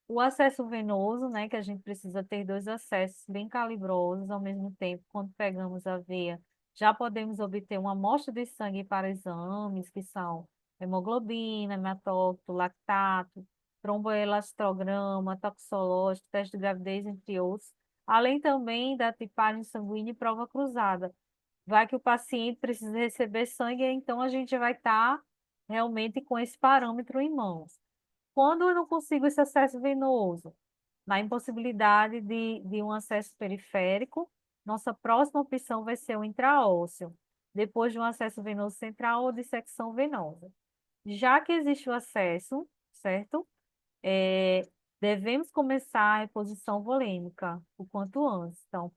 S1: O acesso venoso, né, que a gente precisa ter dois acessos bem calibrosos ao mesmo tempo, quando pegamos a veia, já podemos obter uma amostra de sangue para exames, que são hemoglobina, hematócrito, lactato, tromboelastrograma, toxológico, teste de gravidez, entre outros, além também da tipagem sanguínea e prova cruzada. Vai que o paciente precisa receber sangue, então a gente vai estar realmente com esse parâmetro em mãos. Quando eu não consigo esse acesso venoso, na impossibilidade de um acesso periférico, nossa próxima opção vai ser o intraósseo, depois de um acesso venoso central ou dissecção venosa. Já que existe o acesso, certo? É, devemos começar a reposição volêmica o quanto antes. Então,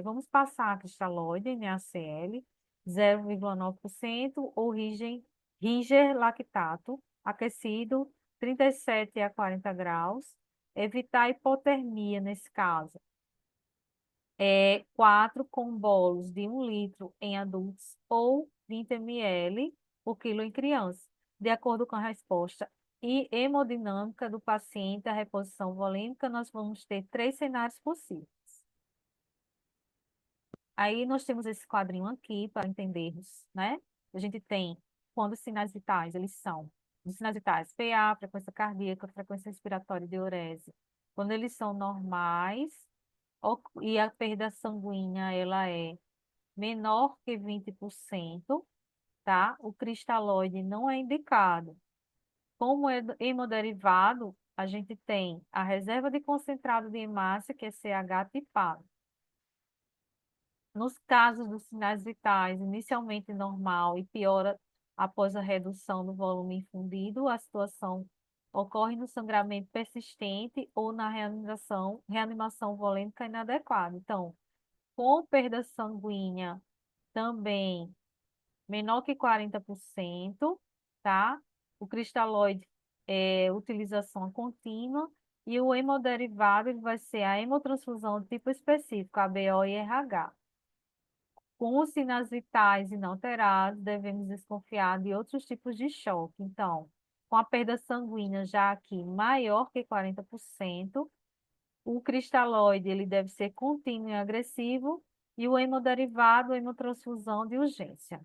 S1: vamos passar a cristalóide, NaCl, 0,9% ou Riger lactato, aquecido, 37 a 40 graus. Evitar hipotermia nesse caso. 4 com bolos de 1 litro em adultos ou 20 ml por quilo em crianças, de acordo com a resposta e hemodinâmica do paciente à reposição volêmica, nós vamos ter 3 cenários possíveis. Aí nós temos esse quadrinho aqui para entendermos, né? A gente tem quando os sinais vitais, eles são os sinais vitais, PA, frequência cardíaca, frequência respiratória e diurese. Quando eles são normais e a perda sanguínea ela é menor que 20%, tá? O cristalóide não é indicado. Como hemodderivado, a gente tem a reserva de concentrado de hemácia, que é CH tipado. Nos casos dos sinais vitais, inicialmente normal e piora após a redução do volume infundido, a situação ocorre no sangramento persistente ou na reanimação volêmica inadequada. Então, com perda sanguínea também menor que 40%, tá? O cristalóide é utilização contínua e o hemoderivado ele vai ser a hemotransfusão de tipo específico, ABO e RH. Com os sinais vitais inalterados, devemos desconfiar de outros tipos de choque. Então, com a perda sanguínea já aqui maior que 40%, o cristalóide ele deve ser contínuo e agressivo e o hemoderivado, hemotransfusão de urgência.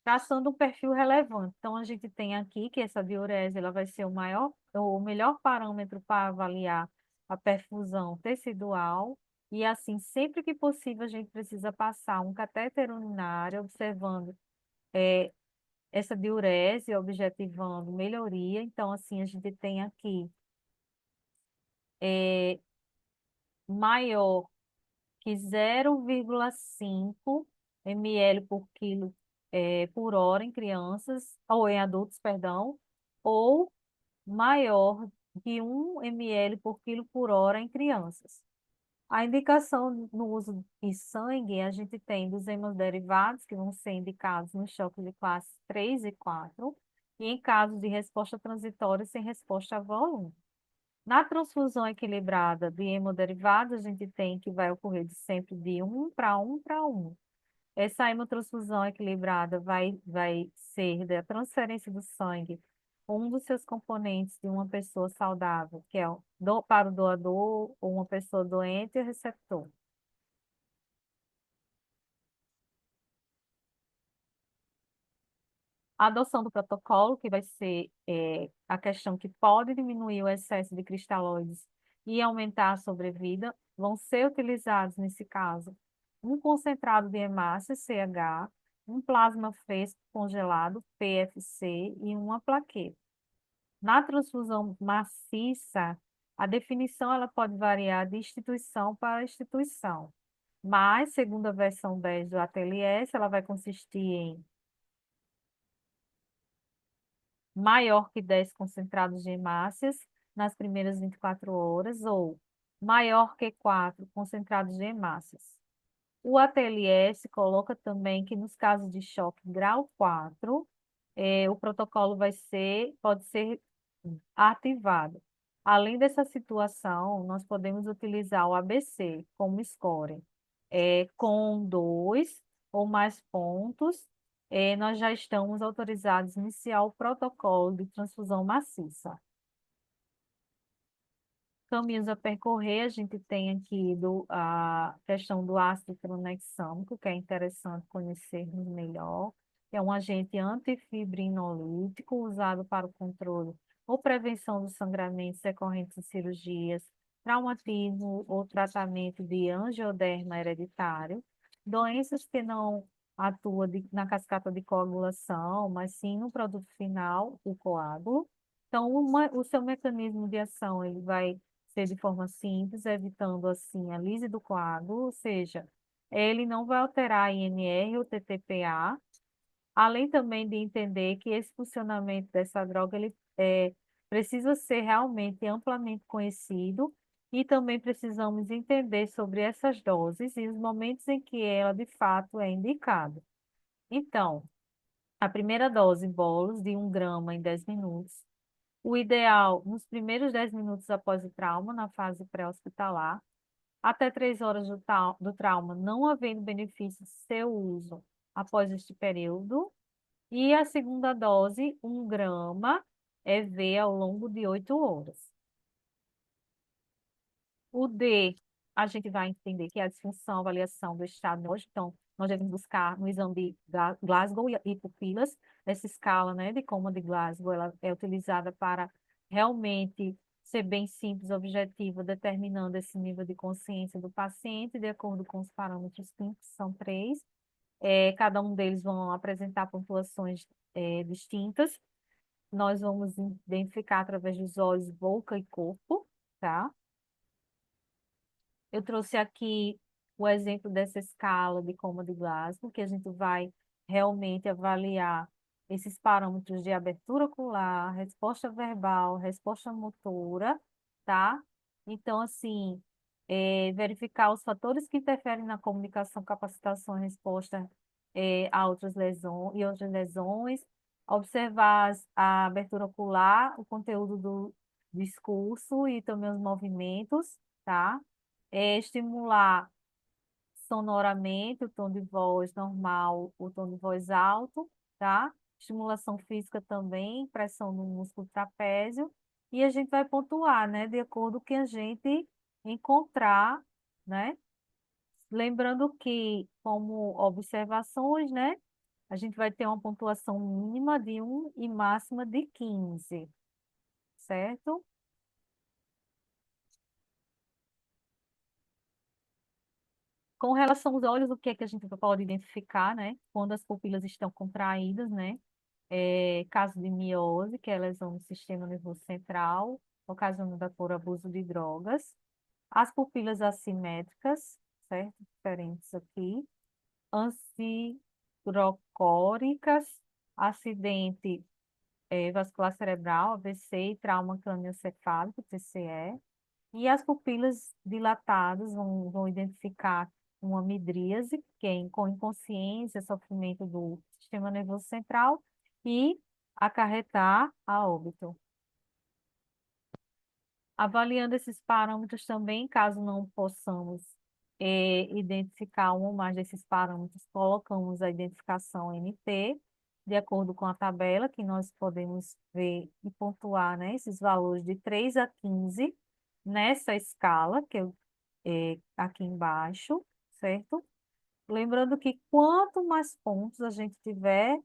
S1: Traçando um perfil relevante. Então, a gente tem aqui que essa diurese ela vai ser o melhor parâmetro para avaliar a perfusão tecidual. E assim, sempre que possível, a gente precisa passar um catéter urinário, observando essa diurese, objetivando melhoria. Então, assim, a gente tem aqui é, maior que 0,5 ml por quilo por hora em crianças, ou em adultos, perdão, ou maior que 1 ml por quilo por hora em crianças. A indicação no uso de sangue, a gente tem dos hemoderivados, que vão ser indicados no choque de classe 3 e 4, e em casos de resposta transitória sem resposta a volume. Na transfusão equilibrada de hemoderivados, a gente tem que vai ocorrer de sempre de 1 para 1 para 1. Essa hemotransfusão equilibrada vai ser da transferência do sangue, um dos seus componentes de uma pessoa saudável, que é para o doador, ou uma pessoa doente e o receptor. A adoção do protocolo, que vai ser a questão que pode diminuir o excesso de cristalóides e aumentar a sobrevida, vão ser utilizados, nesse caso, um concentrado de hemácia, CH, um plasma fresco congelado, PFC, e uma plaqueta. Na transfusão maciça, a definição ela pode variar de instituição para instituição, mas, segundo a versão 10 do ATLS, ela vai consistir em maior que 10 concentrados de hemácias nas primeiras 24 horas ou maior que 4 concentrados de hemácias. O ATLS coloca também que nos casos de choque grau 4, o protocolo pode ser ativado. Além dessa situação, nós podemos utilizar o ABC como score, com 2 ou mais pontos, nós já estamos autorizados a iniciar o protocolo de transfusão maciça. Caminhos a percorrer, a gente tem aqui a questão do ácido tranexâmico, que é interessante conhecermos melhor. É um agente antifibrinolítico usado para o controle ou prevenção dos sangramentos decorrentes de cirurgias, traumatismo ou tratamento de angioderma hereditário, doenças que não atuam na cascata de coagulação, mas sim no produto final, o coágulo. Então, o seu mecanismo de ação, ele vai ser de forma simples, evitando assim a lise do coágulo, ou seja, ele não vai alterar a INR ou TTPA, além também de entender que esse funcionamento dessa droga ele precisa ser realmente amplamente conhecido e também precisamos entender sobre essas doses e os momentos em que ela de fato é indicada. Então, a primeira dose, bolos de 1 grama em 10 minutos, o ideal nos primeiros 10 minutos após o trauma, na fase pré-hospitalar, até 3 horas do trauma, não havendo benefício de seu uso após este período. E a segunda dose, 1 grama, EV ao longo de 8 horas. O D, a gente vai entender que é a disfunção, avaliação do estado nojo. Então, nós devemos buscar no exame de Glasgow e pupilas, essa escala, né, de coma de Glasgow, ela é utilizada para realmente ser bem simples, objetiva, determinando esse nível de consciência do paciente, de acordo com os parâmetros clínicos, são 3. Cada um deles vão apresentar pontuações distintas. Nós vamos identificar através dos olhos, boca e corpo, tá? Eu trouxe aqui o exemplo dessa escala de coma de Glasgow, que a gente vai realmente avaliar esses parâmetros de abertura ocular, resposta verbal, resposta motora, tá? Então, assim, verificar os fatores que interferem na comunicação, capacitação e resposta a outras lesões e outras lesões, observar a abertura ocular, o conteúdo do discurso e também os movimentos, tá? Estimular sonoramente o tom de voz normal, o tom de voz alto, tá? Estimulação física também, pressão no músculo trapézio, e a gente vai pontuar, né, de acordo com o que a gente encontrar, né? Lembrando que, como observações, né, a gente vai ter uma pontuação mínima de 1 e máxima de 15, certo? Com relação aos olhos, o que é que a gente pode identificar, né? Quando as pupilas estão contraídas, né? Caso de miose, que é lesão no sistema nervoso central, ocasionada por abuso de drogas. As pupilas assimétricas, certo? Diferentes aqui. Ancirocóricas, acidente vascular cerebral, AVC e trauma crânioencefálico, TCE. E as pupilas dilatadas vão identificar uma midríase, que é com inconsciência, sofrimento do sistema nervoso central e acarretar a óbito. Avaliando esses parâmetros também, caso não possamos identificar um ou mais desses parâmetros, colocamos a identificação NT, de acordo com a tabela, que nós podemos ver e pontuar, né, esses valores de 3 a 15 nessa escala, que eu aqui embaixo, certo? Lembrando que quanto mais pontos a gente tiver,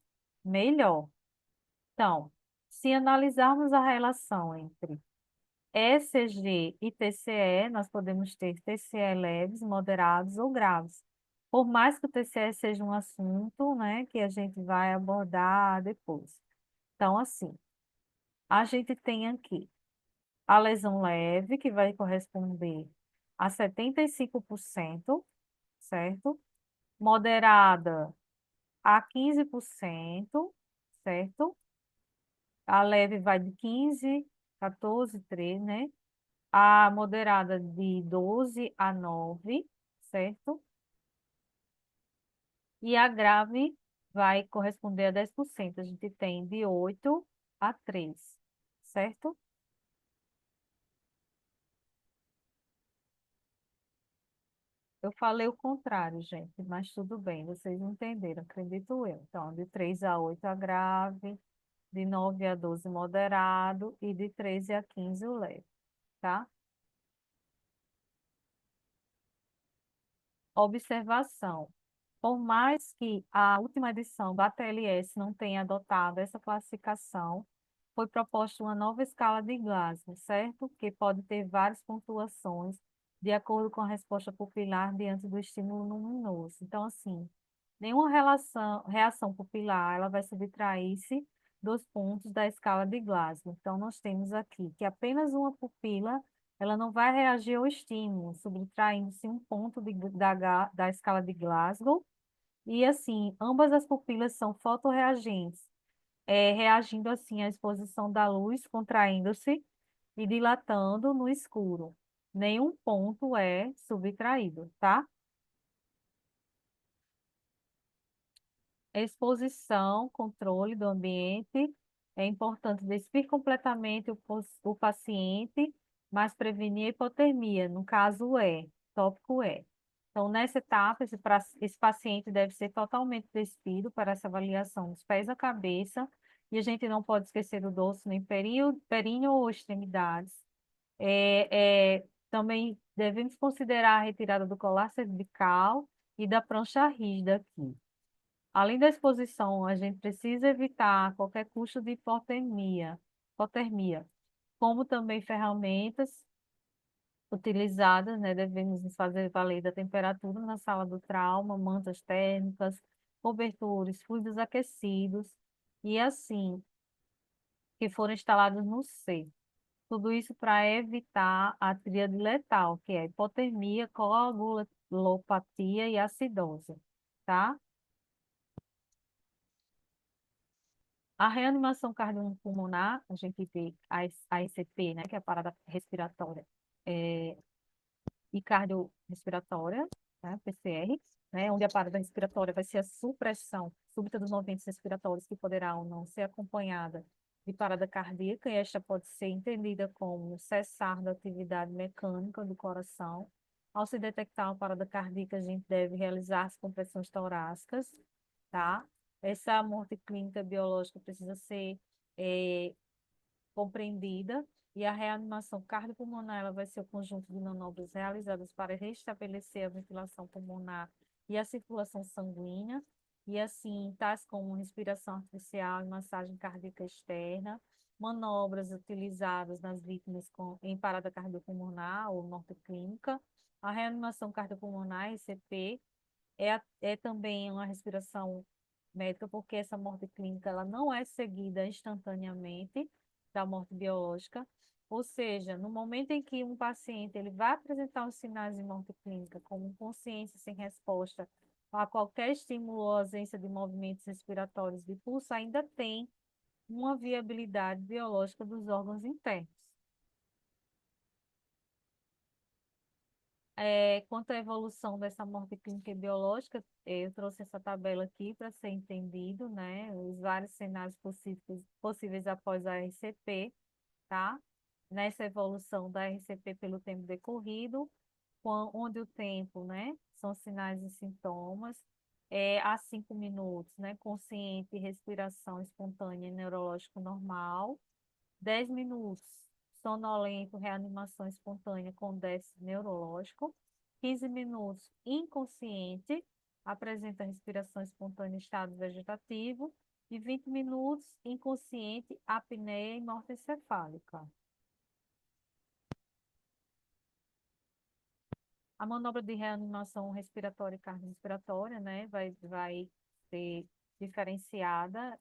S1: melhor. Então, se analisarmos a relação entre ECG e TCE, nós podemos ter TCE leves, moderados ou graves. Por mais que o TCE seja um assunto, né, que a gente vai abordar depois. Então, assim, a gente tem aqui a lesão leve, que vai corresponder a 75%, certo? Moderada a 15%, certo? A leve vai de 15, 14, 13, né? A moderada de 12 a 9, certo? E a grave vai corresponder a 10%. A gente tem de 8 a 3, certo? Eu falei o contrário, gente, mas tudo bem, vocês entenderam, acredito eu. Então, de 3 a 8 a grave, de 9 a 12 moderado e de 13 a 15 o leve, tá? Observação. Por mais que a última edição da ATLS não tenha adotado essa classificação, foi proposta uma nova escala de Glasgow, certo? Que pode ter várias pontuações de acordo com a resposta pupilar diante do estímulo luminoso. Então, assim, nenhuma reação pupilar ela vai subtrair-se dos pontos da escala de Glasgow. Então, nós temos aqui que apenas uma pupila ela não vai reagir ao estímulo, subtraindo-se um ponto da escala de Glasgow. E assim, ambas as pupilas são fotorreagentes, reagindo assim à exposição da luz, contraindo-se e dilatando no escuro. Nenhum ponto é subtraído, tá? Exposição, controle do ambiente. É importante despir completamente o paciente, mas prevenir a hipotermia, no caso tópico é. Então, nessa etapa, esse paciente deve ser totalmente despido para essa avaliação dos pés à cabeça, e a gente não pode esquecer do dorso nem períneo ou extremidades. Também devemos considerar a retirada do colar cervical e da prancha rígida aqui. Além da exposição, a gente precisa evitar qualquer custo de hipotermia, como também ferramentas utilizadas, né? Devemos nos fazer valer da temperatura na sala do trauma, mantas térmicas, cobertores, fluidos aquecidos e assim que foram instalados no C.
S2: Tudo isso para evitar a tríade letal, que é hipotermia, coagulopatia e acidose, tá? A reanimação cardiopulmonar, a gente vê a ECP, né, que é a parada respiratória, é, e cardiorrespiratória, né, PCR, né, onde a parada respiratória vai ser a supressão súbita dos movimentos respiratórios, que poderá ou não ser acompanhada de parada cardíaca, e esta pode ser entendida como cessar da atividade mecânica do coração. Ao se detectar uma parada cardíaca, a gente deve realizar as compressões torácicas, tá? Essa morte clínica biológica precisa ser eh, compreendida, e a reanimação cardiopulmonar ela vai ser o conjunto de manobras realizadas para restabelecer a ventilação pulmonar e a circulação sanguínea, e assim, tais como respiração artificial e massagem cardíaca externa, manobras utilizadas nas vítimas em parada cardiopulmonar ou morte clínica. A reanimação cardiopulmonar, ECP, é também uma respiração médica, porque essa morte clínica ela não é seguida instantaneamente da morte biológica, ou seja, no momento em que um paciente ele vai apresentar os sinais de morte clínica, como inconsciência sem resposta a qualquer estímulo ou ausência de movimentos respiratórios de pulso, ainda tem uma viabilidade biológica dos órgãos internos. Quanto à evolução dessa morte clínica e biológica, eu trouxe essa tabela aqui para ser entendido, né? Os vários cenários possíveis após a RCP, tá? Nessa evolução da RCP pelo tempo decorrido, onde o tempo, né? São sinais e sintomas, a 5 minutos, né? Consciente, respiração espontânea e neurológico normal. 10 minutos, sonolento, reanimação espontânea com déficit neurológico. 15 minutos, inconsciente, apresenta respiração espontânea em estado vegetativo. E 20 minutos, inconsciente, apneia e morte encefálica. A manobra de reanimação respiratória e cardiorrespiratória, né, vai ser diferenciada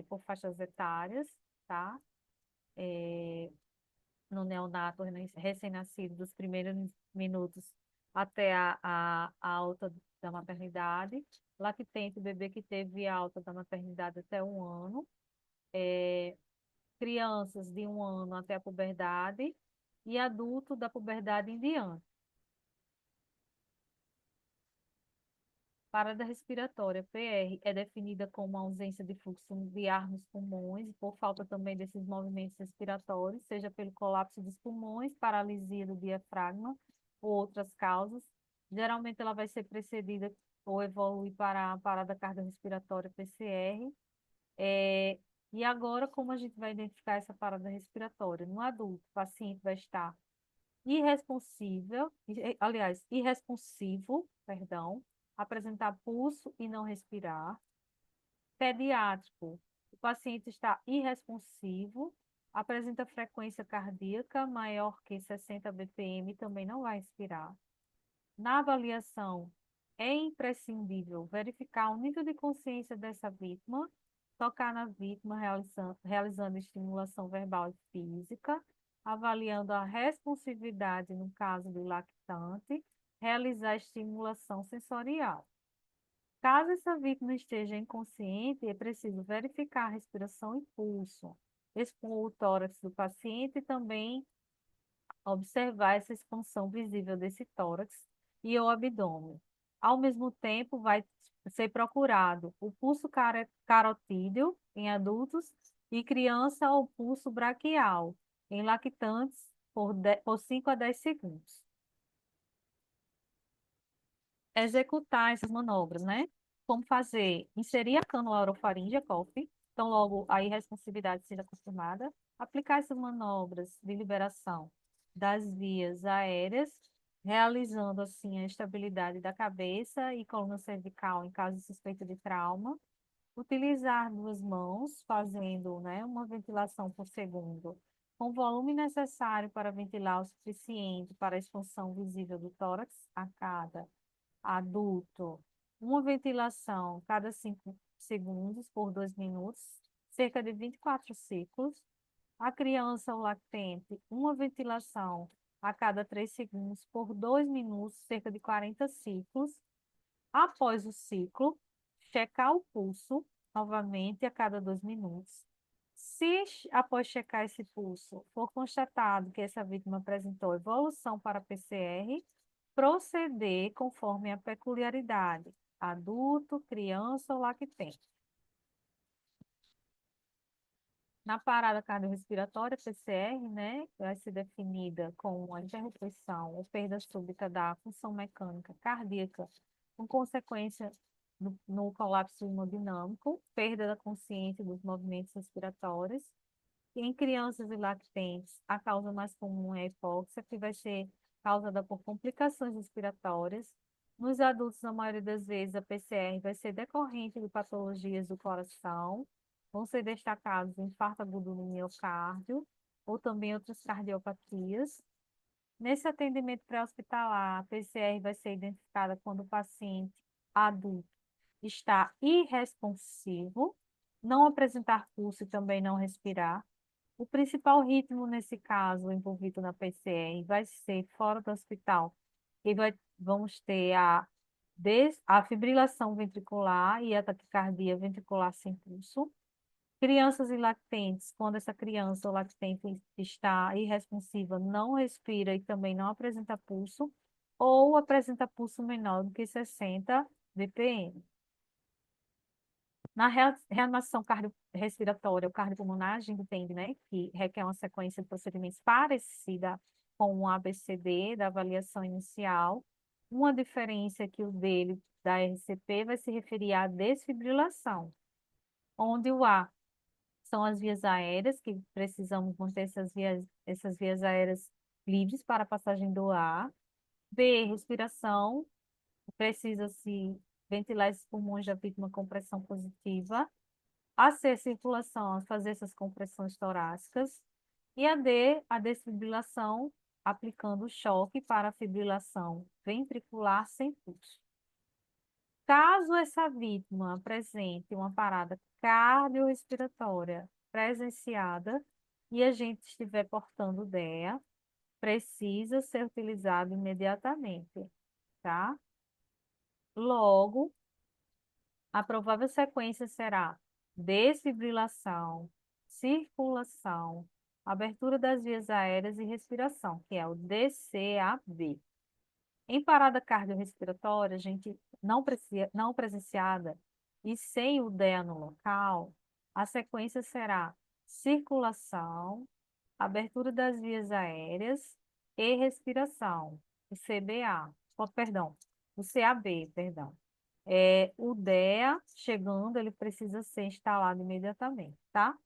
S2: por faixas etárias, tá? No neonato recém-nascido, dos primeiros minutos até a alta da maternidade. Lactente, o bebê que teve alta da maternidade até 1 ano. Crianças de 1 ano até a puberdade. E adulto da puberdade em diante. Parada respiratória, PR, é definida como ausência de fluxo de ar nos pulmões, e por falta também desses movimentos respiratórios, seja pelo colapso dos pulmões, paralisia do diafragma ou outras causas. Geralmente ela vai ser precedida ou evoluir para a parada cardiorrespiratória, PCR. É, e agora, como a gente vai identificar essa parada respiratória? No adulto, o paciente vai estar irresponsivo, perdão, apresentar pulso e não respirar. Pediátrico, o paciente está irresponsivo, apresenta frequência cardíaca maior que 60 bpm e também não vai respirar. Na avaliação, é imprescindível verificar o nível de consciência dessa vítima, tocar na vítima realizando estimulação verbal e física, avaliando a responsividade no caso do lactante, realizar estimulação sensorial. Caso essa vítima esteja inconsciente, é preciso verificar a respiração e pulso, expor o tórax do paciente e também observar essa expansão visível desse tórax e o abdômen. Ao mesmo tempo, vai ser procurado o pulso carotídeo em adultos e criança ou pulso braquial em lactantes por 5 a 10 segundos. Executar essas manobras, né? Como fazer? Inserir a cânula orofaríngea, COF, então logo a irresponsividade seja confirmada, aplicar essas manobras de liberação das vias aéreas, realizando assim a estabilidade da cabeça e coluna cervical em caso de suspeita de trauma, utilizar 2 mãos, fazendo, né, uma ventilação por segundo, com o volume necessário para ventilar o suficiente para a expansão visível do tórax a cada adulto, uma ventilação cada 5 segundos por 2 minutos, cerca de 24 ciclos. A criança ou lactente, uma ventilação a cada 3 segundos por 2 minutos, cerca de 40 ciclos. Após o ciclo, checar o pulso novamente a cada 2 minutos. Se após checar esse pulso for constatado que essa vítima apresentou evolução para PCR, proceder conforme a peculiaridade, adulto, criança ou lactente. Na parada cardiorrespiratória, PCR, né, vai ser definida com uma interrupção ou perda súbita da função mecânica cardíaca, com consequência no colapso hemodinâmico, perda da consciência dos movimentos respiratórios. E em crianças e lactentes, a causa mais comum é a hipóxia, que vai ser causada por complicações respiratórias. Nos adultos, na maioria das vezes, a PCR vai ser decorrente de patologias do coração. Vão ser destacados infarto agudo no miocárdio ou também outras cardiopatias. Nesse atendimento pré-hospitalar, a PCR vai ser identificada quando o paciente adulto está irresponsivo, não apresentar pulso e também não respirar. O principal ritmo nesse caso envolvido na PCR vai ser fora do hospital. E vamos ter a fibrilação ventricular e a taquicardia ventricular sem pulso. Crianças e lactentes, quando essa criança ou lactente está irresponsiva, não respira e também não apresenta pulso, ou apresenta pulso menor do que 60 BPM. Na reanimação cardiorrespiratória ou cardiopulmonar, a gente entende, né, que requer uma sequência de procedimentos parecida com o ABCD da avaliação inicial. Uma diferença é que o dele, da RCP, vai se referir à desfibrilação, onde o A são as vias aéreas, que precisamos manter essas vias aéreas livres para a passagem do ar. B, respiração, precisa-se ventilar esses pulmões da vítima com pressão positiva. A C, circulação, fazer essas compressões torácicas. E a D, a desfibrilação, aplicando choque para a fibrilação ventricular sem pulso. Caso essa vítima apresente uma parada cardiorrespiratória presenciada e a gente estiver portando DEA, precisa ser utilizado imediatamente, tá? Logo, a provável sequência será desfibrilação, circulação, abertura das vias aéreas e respiração, que é o DCAB. Em parada cardiorrespiratória, a gente não presenciada e sem o DEA no local, a sequência será circulação, abertura das vias aéreas e respiração, o CBA, perdão, o CAB, perdão. O DEA, chegando, ele precisa ser instalado imediatamente, tá?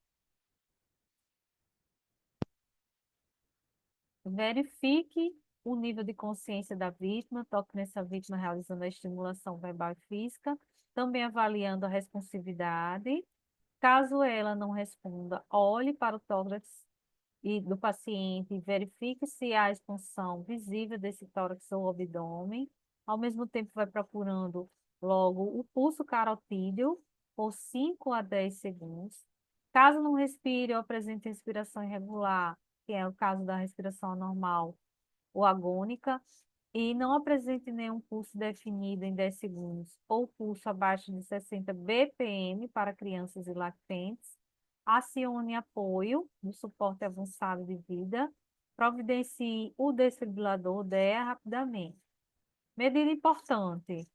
S2: Verifique o nível de consciência da vítima, toque nessa vítima realizando a estimulação verbal e física, também avaliando a responsividade. Caso ela não responda, olhe para o tórax do paciente, verifique se há expansão visível desse tórax ou abdômen. Ao mesmo tempo, vai procurando logo o pulso carotídeo por 5 a 10 segundos. Caso não respire ou apresente respiração irregular, que é o caso da respiração anormal ou agônica, e não apresente nenhum pulso definido em 10 segundos ou pulso abaixo de 60 BPM para crianças e lactentes, acione apoio no suporte avançado de vida, providencie o desfibrilador DEA rapidamente. Medida importante: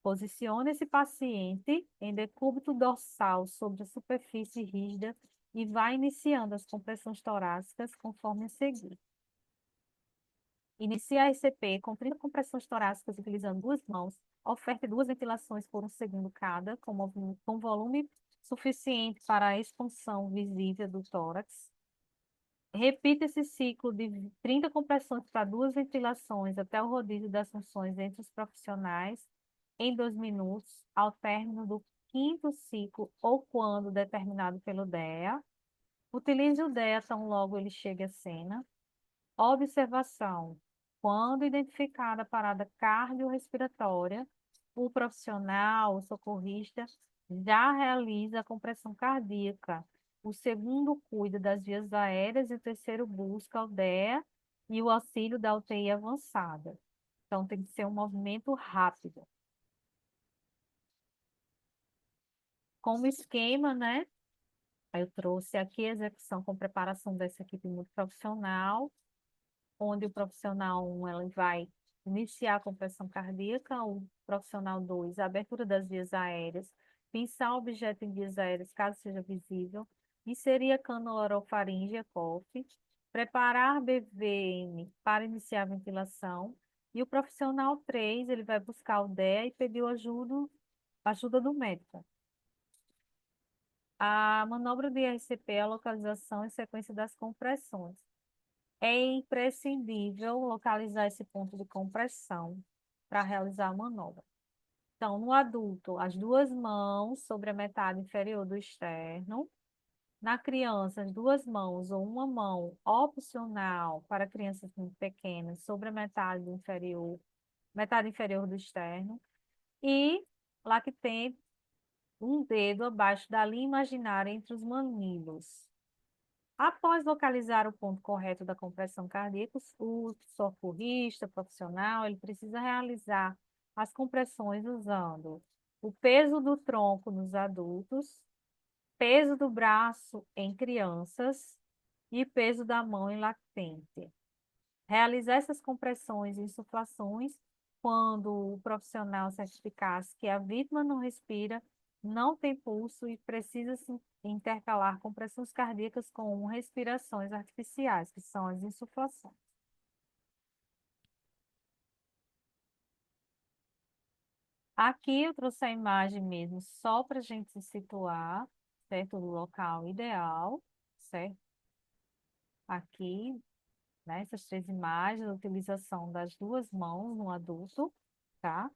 S2: posicione esse paciente em decúbito dorsal sobre a superfície rígida e vá iniciando as compressões torácicas conforme a seguir. Inicie a RCP com 30 compressões torácicas utilizando 2 mãos. Oferte 2 ventilações por 1 segundo cada, com volume suficiente para a expansão visível do tórax. Repita esse ciclo de 30 compressões para 2 ventilações até o rodízio das funções entre os profissionais em 2 minutos, ao término do 5º ciclo ou quando determinado pelo DEA. Utilize o DEA tão logo ele chegue à cena. Observação: quando identificada a parada cardiorrespiratória, o profissional, o socorrista, já realiza a compressão cardíaca o segundo cuida das vias aéreas e o terceiro busca a aldeia e o auxílio da UTI avançada. Então, tem que ser um movimento rápido. Como esquema, né? Eu trouxe aqui a execução com preparação dessa equipe multiprofissional, onde o profissional 1 ela vai iniciar a compressão cardíaca, o profissional 2 a abertura das vias aéreas, pinçar o objeto em vias aéreas, caso seja visível, inserir a cânula orofaríngea, COF, preparar BVM para iniciar a ventilação, e o profissional 3 ele vai buscar o DEA e pedir ajuda do médico. A manobra de RCP é a localização e sequência das compressões. É imprescindível localizar esse ponto de compressão para realizar a manobra. Então, no adulto, as duas mãos sobre a metade inferior do externo. Na criança, as duas mãos ou uma mão opcional para crianças muito pequenas sobre a metade inferior do externo. E lactente, um dedo abaixo da linha imaginária entre os mamilos. Após localizar o ponto correto da compressão cardíaca, o socorrista profissional ele precisa realizar as compressões usando o peso do tronco nos adultos, peso do braço em crianças e peso da mão em lactente. Realizar essas compressões e insuflações quando o profissional certificasse que a vítima não respira, não tem pulso e precisa se intercalar compressões cardíacas com respirações artificiais, que são as insuflações. Aqui eu trouxe a imagem mesmo só para a gente se situar, certo? Do local ideal, certo? Aqui, né? Essas três imagens, a utilização das duas mãos no adulto, tá?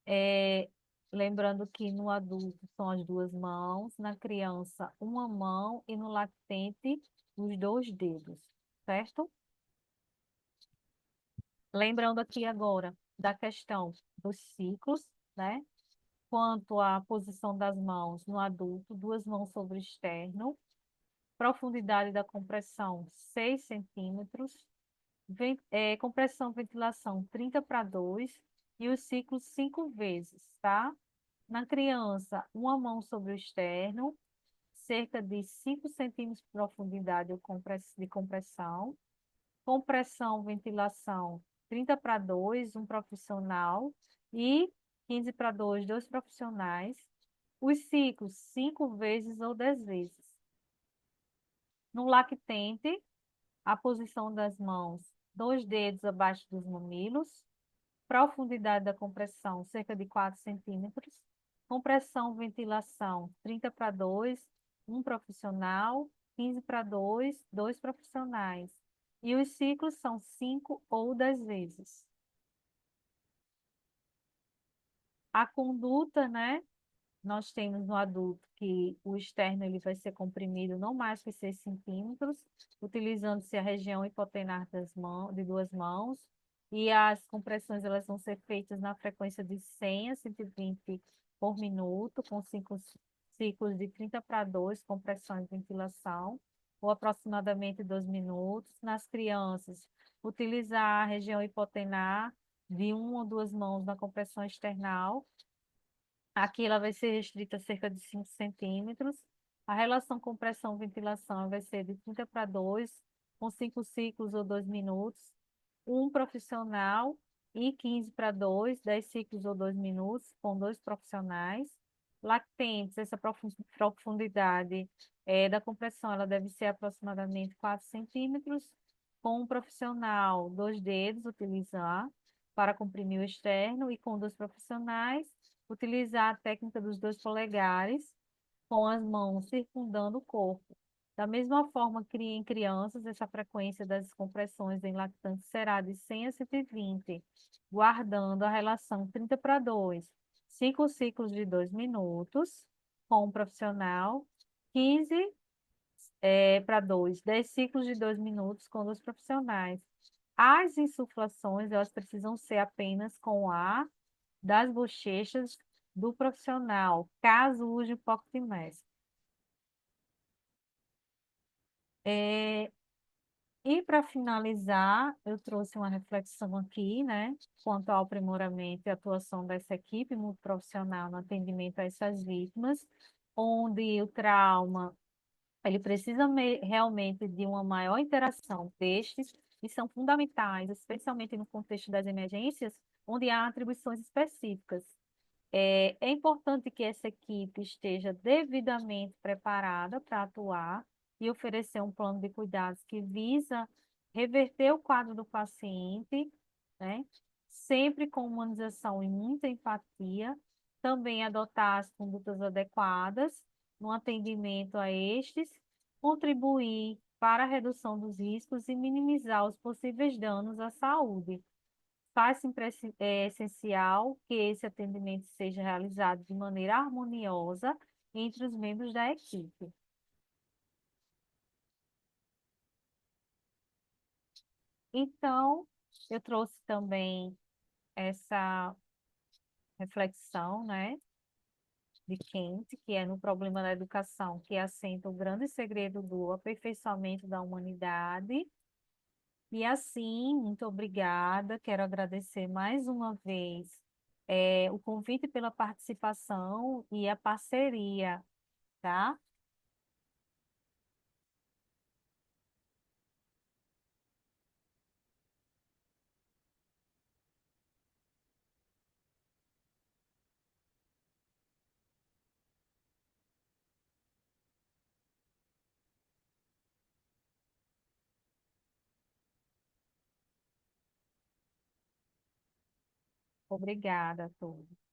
S2: É, lembrando que no adulto são as duas mãos, na criança uma mão e no lactente os dois dedos, certo? Lembrando aqui agora da questão dos ciclos, né? Quanto à posição das mãos no adulto, duas mãos sobre o externo, profundidade da compressão 6 centímetros, compressão, ventilação 30/2 e os ciclos 5 vezes, tá? Na criança, uma mão sobre o externo, cerca de 5 centímetros de profundidade de compressão. Compressão, ventilação 30/2, um profissional, e 15/2, dois profissionais. Os ciclos, 5 vezes ou 10 vezes. No lactente, a posição das mãos, dois dedos abaixo dos mamilos. Profundidade da compressão, cerca de 4 centímetros. Compressão, ventilação, 30/2, um profissional, 15/2, dois profissionais. E os ciclos são 5 ou 10 vezes. A conduta, né? Nós temos no adulto que o externo ele vai ser comprimido não mais que 6 centímetros, utilizando-se a região hipotenar de duas mãos, e as compressões elas vão ser feitas na frequência de 100 a 120 por minuto, com 5 ciclos de 30/2, compressão e ventilação, ou aproximadamente 2 minutos. Nas crianças, utilizar a região hipotenar de uma ou duas mãos na compressão external. Aqui ela vai ser restrita a cerca de 5 centímetros. A relação compressão-ventilação vai ser de 30/2, com 5 ciclos ou 2 minutos. Um profissional e 15/2, 10 ciclos ou 2 minutos, com dois profissionais. Lactentes, essa profundidade da compressão ela deve ser aproximadamente 4 centímetros. Com um profissional, dois dedos utilizar para comprimir o externo, e com dois profissionais utilizar a técnica dos 2 polegares com as mãos circundando o corpo. Da mesma forma que em crianças, essa frequência das compressões em lactantes será de 100 a 120, guardando a relação 30/2, 5 ciclos de 2 minutos com um profissional, 15 para 2, 10 ciclos de 2 minutos com dois profissionais. As insuflações, elas precisam ser apenas com ar das bochechas do profissional, caso use o pocket mask. É, e para finalizar, eu trouxe uma reflexão aqui, né, quanto ao aprimoramento e atuação dessa equipe multiprofissional no atendimento a essas vítimas, onde o trauma ele precisa realmente de uma maior interação destes, e são fundamentais, especialmente no contexto das emergências, onde há atribuições específicas. É importante que essa equipe esteja devidamente preparada para atuar e oferecer um plano de cuidados que visa reverter o quadro do paciente, né? Sempre com humanização e muita empatia, também adotar as condutas adequadas no atendimento a estes, contribuir para a redução dos riscos e minimizar os possíveis danos à saúde. É essencial que esse atendimento seja realizado de maneira harmoniosa entre os membros da equipe. Então, eu trouxe também essa reflexão, né, de Kant, que é no problema da educação, que assenta o grande segredo do aperfeiçoamento da humanidade. E assim, muito obrigada. Quero agradecer mais uma vez o convite pela participação e a parceria, tá? Obrigada a todos.